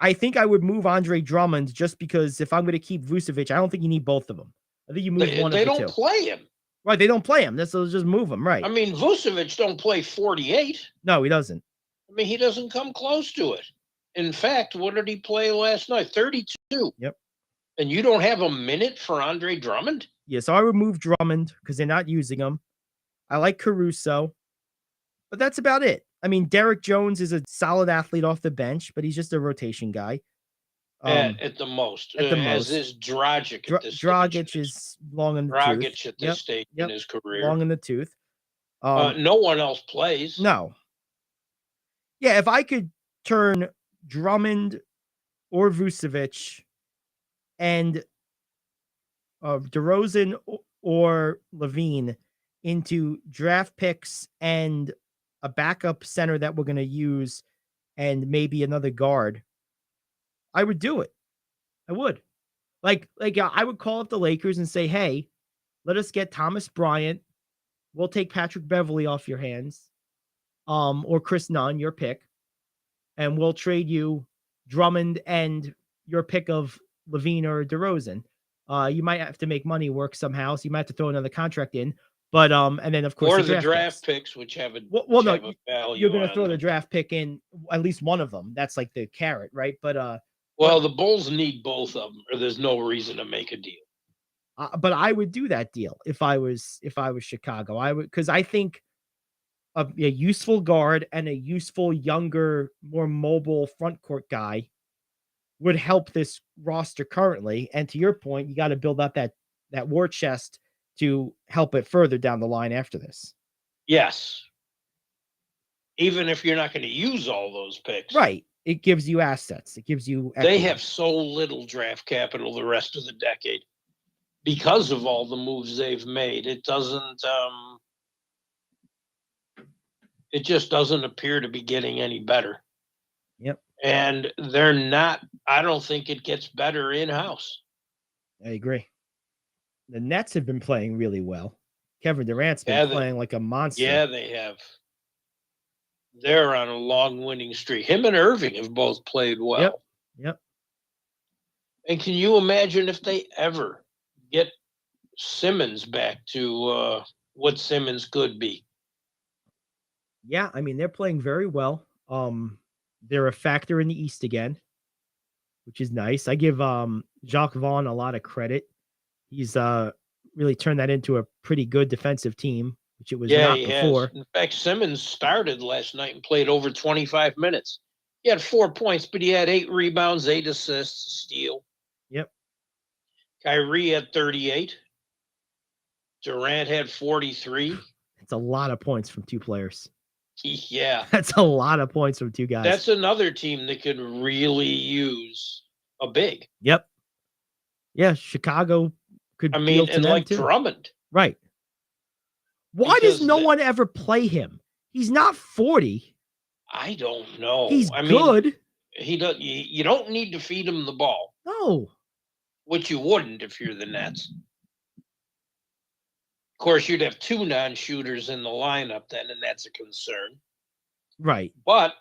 I think I would move Andre Drummond just because if I'm going to keep Vucevic, I don't think you need both of them. I think you move one of the two. They don't play him. Right, they don't play him. So just move him, right. I mean, Vucevic don't play 48. No, he doesn't. I mean, he doesn't come close to it. In fact, what did he play last night? 32. Yep. And you don't have a minute for Andre Drummond? Yeah, so I would move Drummond because they're not using him. I like Caruso, but that's about it. I mean, Derek Jones is a solid athlete off the bench, but he's just a rotation guy. At the most. As is Dragic at this Dragic stage. is long in the Dragic tooth. at this stage in his career. Long in the tooth. No one else plays. No. Yeah, if I could turn Drummond or Vucevic and DeRozan or Levine into draft picks and a backup center that we're going to use and maybe another guard, I would do it. I would. Like I would call up the Lakers and say, hey, let us get Thomas Bryant. We'll take Patrick Beverley off your hands. Or Chris Nunn, your pick. And we'll trade you Drummond and your pick of Levine or DeRozan. You might have to make money work somehow, so you might have to throw another contract in. But and then of course the draft picks, which have a value. You're going to throw the draft pick in, at least one of them. That's like the carrot, right? But the Bulls need both of them, or there's no reason to make a deal. But I would do that deal if I was Chicago. I would, because I think a useful guard and a useful younger, more mobile front court guy would help this roster currently. And to your point, you got to build up that war chest to help it further down the line after this. Yes. Even if you're not going to use all those picks. Right. It gives you assets. It gives you equity. They have so little draft capital the rest of the decade because of all the moves they've made. It doesn't it just doesn't appear to be getting any better. Yep. And I don't think it gets better in-house. I agree. The Nets have been playing really well. Kevin Durant's been playing like a monster. Yeah, they have. They're on a long winning streak. Him and Irving have both played well. Yep. And can you imagine if they ever get Simmons back to what Simmons could be? Yeah, I mean, they're playing very well. They're a factor in the East again, which is nice. I give Jacques Vaughn a lot of credit. He's really turned that into a pretty good defensive team, which it was not before. In fact, Simmons started last night and played over 25 minutes. He had 4 points, but he had 8 rebounds, 8 assists, a steal. Yep. Kyrie had 38. Durant had 43. It's a lot of points from two players. Yeah. That's a lot of points from two guys. That's another team that could really use a big. Yep. Yeah, Chicago could. I mean, and like too. Drummond. Right. Why does no one ever play him? He's not 40. I don't know. He's good. He does. You don't need to feed him the ball. No. Which you wouldn't if you're the Nets. Of course, you'd have 2 non-shooters in the lineup then, and that's a concern. Right. But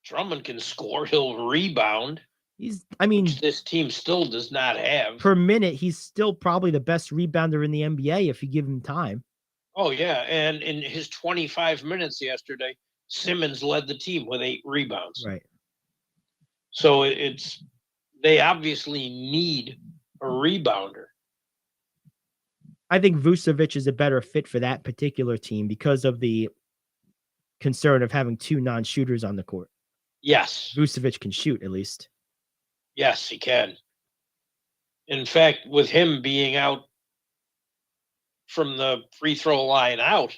Drummond can score. He'll rebound. Which this team still does not have. Per minute, he's still probably the best rebounder in the NBA if you give him time. Oh, yeah. And in his 25 minutes yesterday, Simmons led the team with 8 rebounds. Right. So they obviously need a rebounder. I think Vucevic is a better fit for that particular team because of the concern of having 2 non-shooters on the court. Yes. Vucevic can shoot at least. Yes, he can. In fact, with him being out from the free throw line out,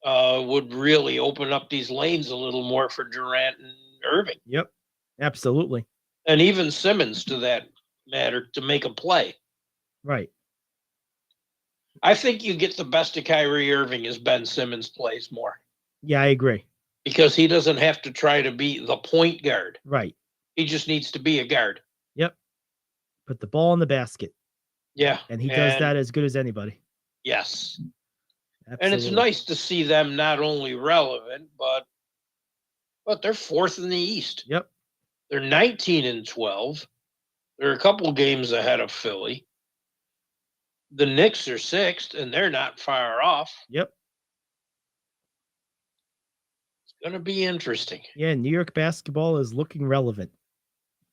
would really open up these lanes a little more for Durant and Irving. Yep, absolutely. And even Simmons, to that matter, to make a play. Right. I think you get the best of Kyrie Irving as Ben Simmons plays more. Yeah, I agree. Because he doesn't have to try to be the point guard. Right. He just needs to be a guard. Yep. Put the ball in the basket. Yeah. And he does that as good as anybody. Yes. Absolutely. And it's nice to see them not only relevant, but they're 4th in the East. Yep. They're 19-12. They're a couple games ahead of Philly. The Knicks are 6th, and they're not far off. Yep. It's going to be interesting. Yeah, New York basketball is looking relevant.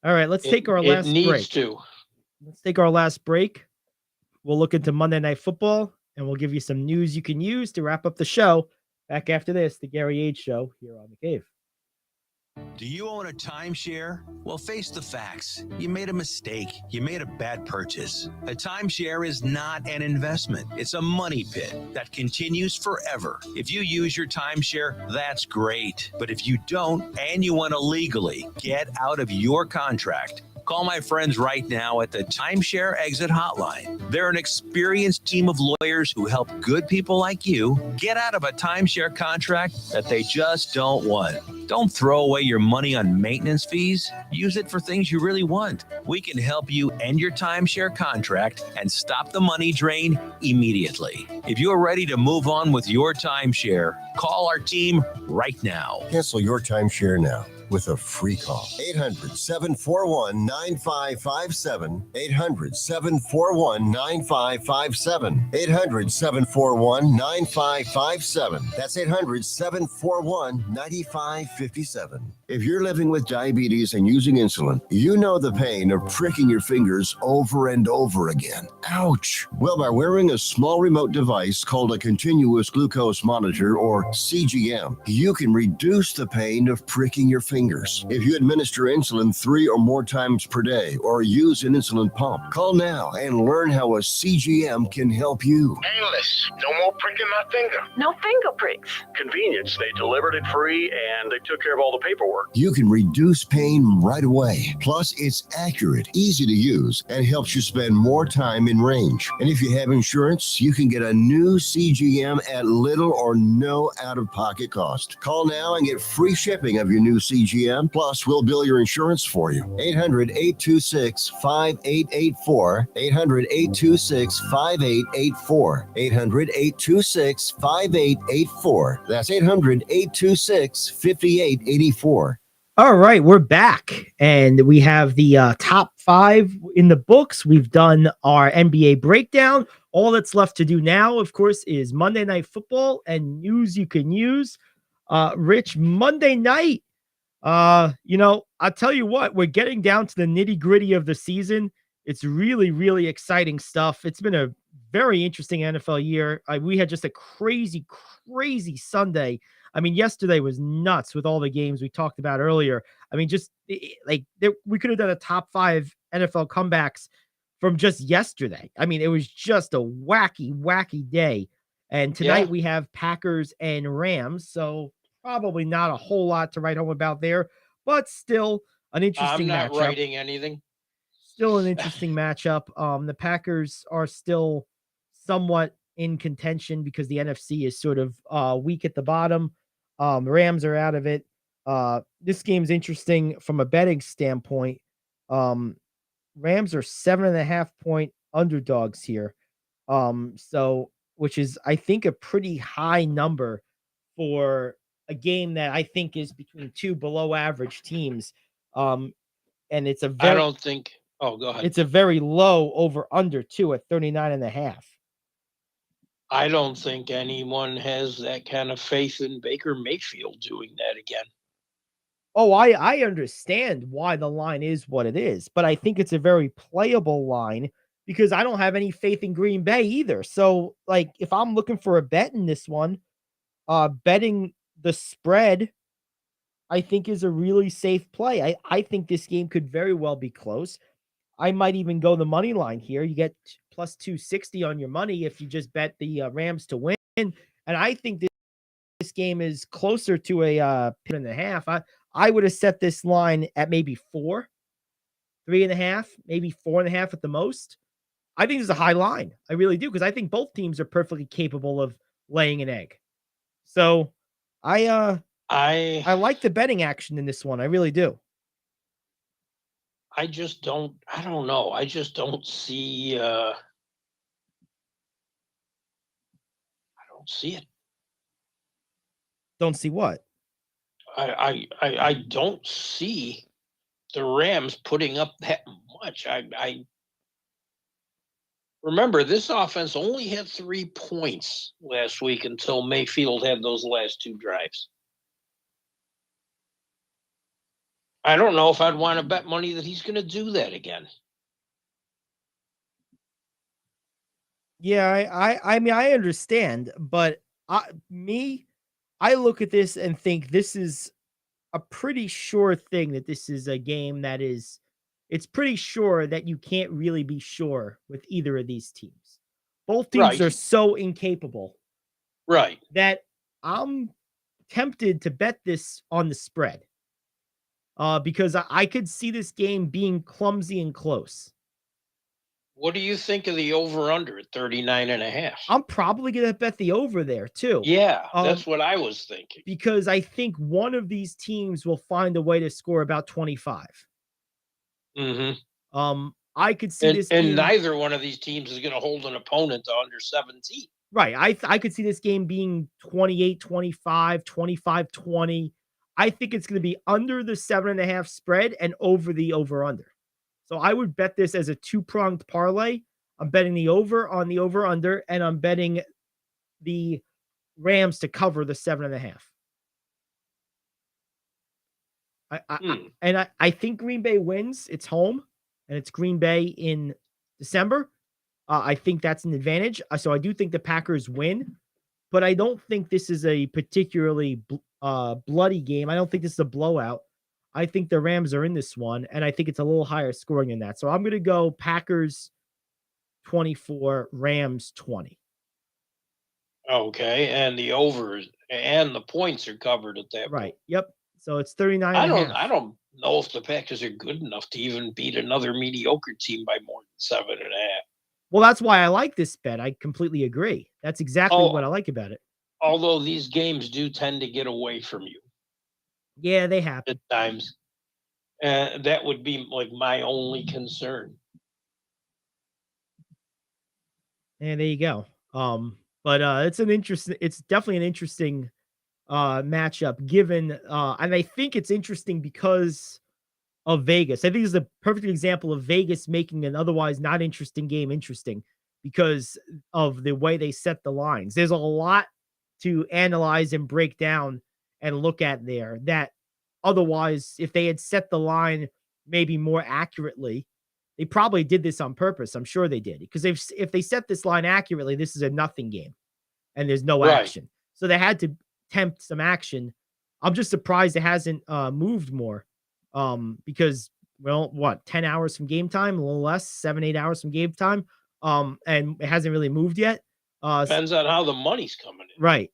All right, let's take our It last needs break. to. Let's take our last break. We'll look into Monday Night Football, and we'll give you some news you can use to wrap up the show. Back after this, the Gary Ayd Show here on The Cave. Do you own a timeshare? Well, face the facts. You made a mistake. You made a bad purchase. A timeshare is not an investment. It's a money pit that continues forever. If you use your timeshare, that's great. But if you don't, and you want to legally get out of your contract, call my friends right now at the Timeshare Exit Hotline. They're an experienced team of lawyers who help good people like you get out of a timeshare contract that they just don't want. Don't throw away your money on maintenance fees. Use it for things you really want. We can help you end your timeshare contract and stop the money drain immediately. If you're ready to move on with your timeshare, call our team right now. Cancel your timeshare now with a free call. 800-741-9557. 800-741-9557. 800-741-9557. That's 800-741-9557. If you're living with diabetes and using insulin, you know the pain of pricking your fingers over and over again. Ouch! Well, by wearing a small remote device called a continuous glucose monitor, or CGM, you can reduce the pain of pricking your fingers. If you administer insulin 3 or more times per day or use an insulin pump, call now and learn how a CGM can help you. Painless. No more pricking my finger. No finger pricks. Convenience. They delivered it free and they took care of all the paperwork. You can reduce pain right away. Plus, it's accurate, easy to use, and helps you spend more time in range. And if you have insurance, you can get a new CGM at little or no out-of-pocket cost. Call now and get free shipping of your new CGM. Plus, we'll bill your insurance for you. 800-826-5884. 800-826-5884. 800-826-5884. That's 800-826-5884. All right, we're back, and we have the top 5 in the books. We've done our NBA breakdown. All that's left to do now, of course, is Monday Night Football and news you can use. Rich, Monday night, I'll tell you what, we're getting down to the nitty-gritty of the season. It's really, really exciting stuff. It's been a very interesting NFL year. We had just a crazy, crazy Sunday. I mean, yesterday was nuts with all the games we talked about earlier. I mean, we could have done a top 5 NFL comebacks from just yesterday. I mean, it was just a wacky, wacky day. And tonight we have Packers and Rams. So probably not a whole lot to write home about there, but still an interesting matchup. I'm not writing anything. Still an interesting matchup. The Packers are still somewhat in contention because the NFC is sort of weak at the bottom. The Rams are out of it. This game's interesting from a betting standpoint. Rams are 7.5-point underdogs here. Which is, I think, a pretty high number for a game that I think is between 2 below average teams. And it's a very, I don't think, go ahead. It's a very low over under too at 39.5. I don't think anyone has that kind of faith in Baker Mayfield doing that again. Oh, I understand why the line is what it is, but I think it's a very playable line because I don't have any faith in Green Bay either. So, if I'm looking for a bet in this one, betting the spread, I think is a really safe play. I think this game could very well be close. I might even go the money line here. You get plus 260 on your money if you just bet the Rams to win. And I think this game is closer to a 1.5. I would have set this line at maybe 4, 3.5, maybe 4.5 at the most. I think this is a high line. I really do, because I think both teams are perfectly capable of laying an egg. So I like the betting action in this one. I really do. I don't know. I just don't see, I don't see it. Don't see what? I don't see the Rams putting up that much. I remember this offense only had 3 points last week until Mayfield had those last 2 drives. I don't know if I'd want to bet money that he's going to do that again. Yeah, I mean, I understand, but I look at this and think this is a pretty sure thing that this is a game that it's pretty sure that you can't really be sure with either of these teams. Both teams Right. are so incapable. Right. That I'm tempted to bet this on the spread. Because I could see this game being clumsy and close. What do you think of the over-under at 39.5? I'm probably going to bet the over there too. Yeah, that's what I was thinking. Because I think one of these teams will find a way to score about 25. Mm-hmm. I could see this and game, neither one of these teams is going to hold an opponent to under 17. Right. I could see this game being 28-25, 25-20. I think it's going to be under the 7.5 spread and over the over-under. So I would bet this as a 2-pronged parlay. I'm betting the over on the over-under, and I'm betting the Rams to cover the 7.5. I think Green Bay wins. It's home, and it's Green Bay in December. I think that's an advantage. So I do think the Packers win, but I don't think this is a particularly bloody game. I don't think this is a blowout. I think the Rams are in this one, and I think it's a little higher scoring than that. So I'm going to go Packers 24, Rams 20. Okay, and the overs and the points are covered at that Right. point. Yep. So it's 39. I don't know if the Packers are good enough to even beat another mediocre team by more than 7.5. Well, that's why I like this bet. I completely agree. That's exactly what I like about it. Although these games do tend to get away from you. Yeah, they happen at times. That would be like my only concern. And there you go. But it's definitely an interesting matchup given and I think it's interesting because of Vegas. I think it's a perfect example of Vegas making an otherwise not interesting game interesting because of the way they set the lines. There's a lot to analyze and break down and look at there that otherwise, if they had set the line maybe more accurately, they probably did this on purpose. I'm sure they did, because if they set this line accurately, this is a nothing game and there's no action. So they had to tempt some action. I'm just surprised it hasn't moved more. Because, well, 10 hours from game time, a little less, 7-8 hours from game time. And it hasn't really moved yet. Depends on how the money's coming in. Right.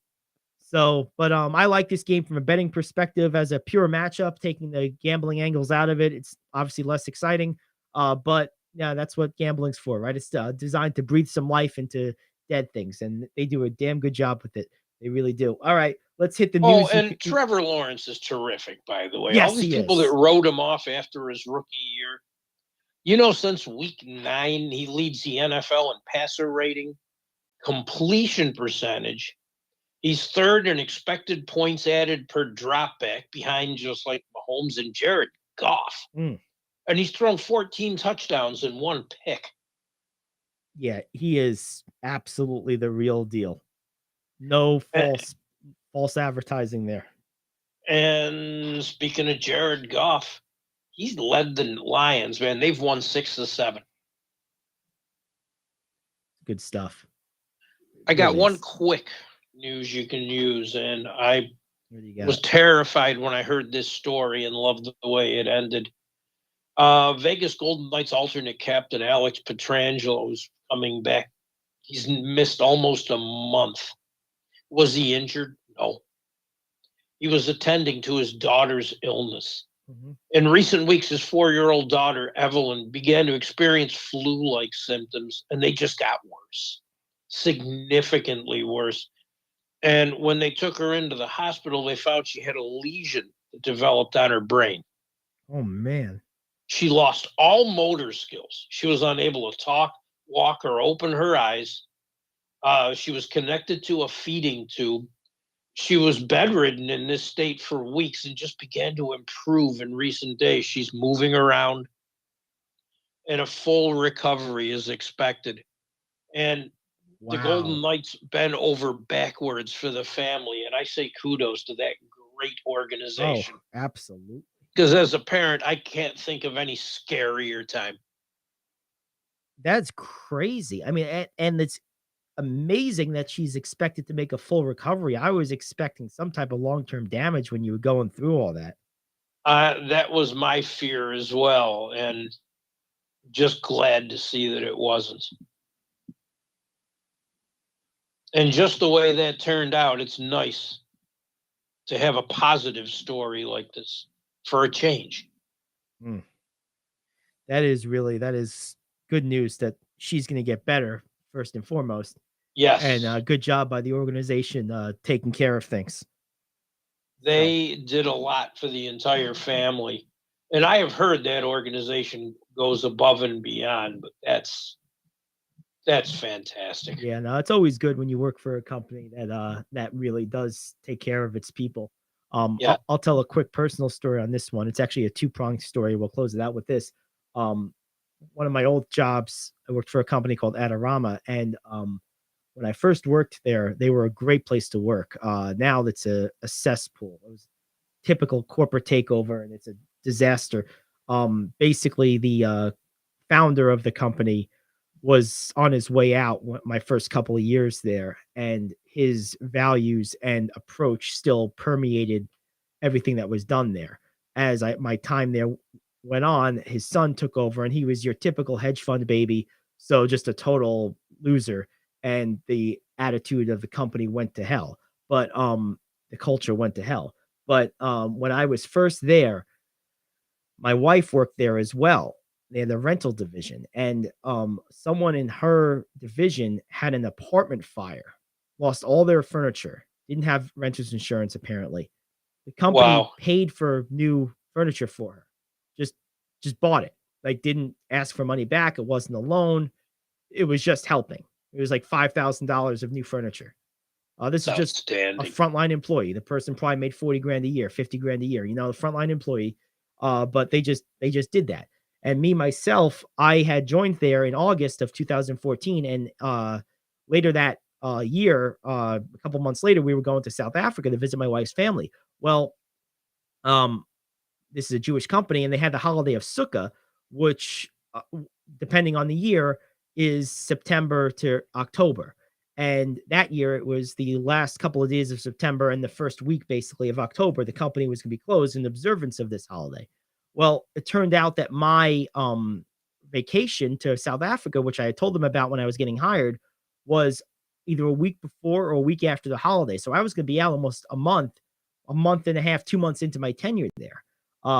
So, but I like this game from a betting perspective as a pure matchup, taking the gambling angles out of it. It's obviously less exciting. But yeah, that's what gambling's for, right? It's designed to breathe some life into dead things, and they do a damn good job with it. They really do. All right, let's hit the news. Oh, and Trevor Lawrence is terrific, by the way. Yes, all these he people is. that wrote him off after his rookie year, since week 9, he leads the NFL in passer rating, completion percentage. He's third in expected points added per dropback, behind just like Mahomes and Jared Goff. And he's thrown 14 touchdowns and 1 pick. Yeah, he is absolutely the real deal. No false advertising there. And speaking of Jared Goff, he's led the Lions, man. They've won 6 of 7. Good stuff. I got one quick news you can use, and I was terrified when I heard this story and loved the way it ended. Vegas Golden Knights alternate captain Alex Pietrangelo is coming back. He's missed almost a month. Was he injured? No. He was attending to his daughter's illness. In recent weeks, his 4-year-old daughter, Evelyn, began to experience flu-like symptoms, and they just got worse, significantly worse. And when they took her into the hospital, they found she had a lesion that developed on her brain. Oh, man. She lost all motor skills. She was unable to talk, walk, or open her eyes. She was connected to a feeding tube. She was bedridden in this state for weeks and just began to improve in recent days. She's moving around, and a full recovery is expected. And the Golden Knights bend over backwards for the family, and I say kudos to that great organization. Oh, absolutely. Because as a parent, I can't think of any scarier time. That's crazy. I mean, and it's amazing that she's expected to make a full recovery. I was expecting some type of long-term damage when you were going through all that. That was my fear as well, and just glad to see that it wasn't. And just the way that turned out, it's nice to have a positive story like this for a change. That is good news that she's going to get better first and foremost. Yes. And good job by the organization taking care of things. They did a lot for the entire family. And I have heard that organization goes above and beyond, but that's fantastic. Yeah, no, it's always good when you work for a company that really does take care of its people. Yeah. I'll tell a quick personal story on this one. It's actually a two-pronged story. We'll close it out with this. One of my old jobs, I worked for a company called Adorama, and when I first worked there, they were a great place to work. Now that's a cesspool. It was typical corporate takeover, and it's a disaster. Basically, the founder of the company was on his way out my first couple of years there, and his values and approach still permeated everything that was done there. As my time there went on, his son took over, and he was your typical hedge fund baby, so just a total loser, and the attitude of the company went to hell. But the culture went to hell. But when I was first there, my wife worked there as well. They had the rental division, and someone in her division had an apartment fire, lost all their furniture, didn't have renter's insurance apparently. The company paid for new furniture for her, just bought it, like didn't ask for money back. It wasn't a loan. It was just helping. It was like $5,000 of new furniture. This is just a frontline employee. The person probably made 40 grand a year, 50 grand a year, the frontline employee. But they just did that. And me, myself, I had joined there in August of 2014. And later that year, a couple months later, we were going to South Africa to visit my wife's family. Well, this is a Jewish company, and they had the holiday of Sukkah, which, depending on the year, is September to October. And that year, it was the last couple of days of September and the first week, basically, of October. The company was going to be closed in observance of this holiday. Well, it turned out that my vacation to South Africa, which I had told them about when I was getting hired, was either a week before or a week after the holiday. So I was going to be out almost a month and a half, 2 months into my tenure there,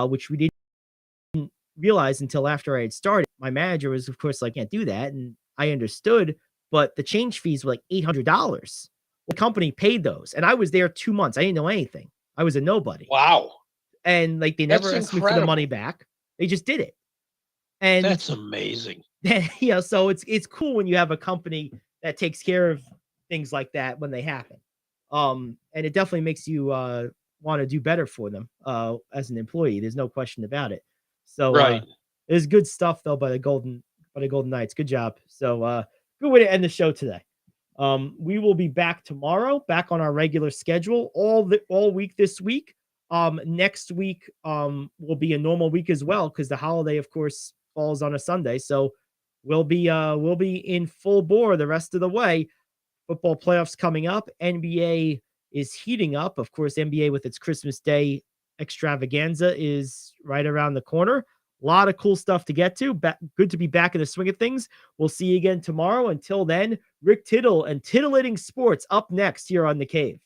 which we didn't realize until after I had started. My manager was, of course, like, can't do that. And I understood, but the change fees were like $800. The company paid those. And I was there 2 months. I didn't know anything. I was a nobody. Wow. And like, they never asked me for the money back. They just did it. And that's amazing. So it's cool when you have a company that takes care of things like that when they happen. And it definitely makes you want to do better for them as an employee. There's no question about it. So there's good stuff though by the Golden Knights. Good job. So good way to end the show today. We will be back tomorrow, back on our regular schedule all week this week. Next week will be a normal week as well, because the holiday, of course, falls on a Sunday. So we'll be in full bore the rest of the way. Football playoffs coming up. NBA is heating up. Of course, NBA with its Christmas Day extravaganza is right around the corner. A lot of cool stuff to get to. Good to be back in the swing of things. We'll see you again tomorrow. Until then, Rick Tittle and Titillating Sports up next here on The Cave.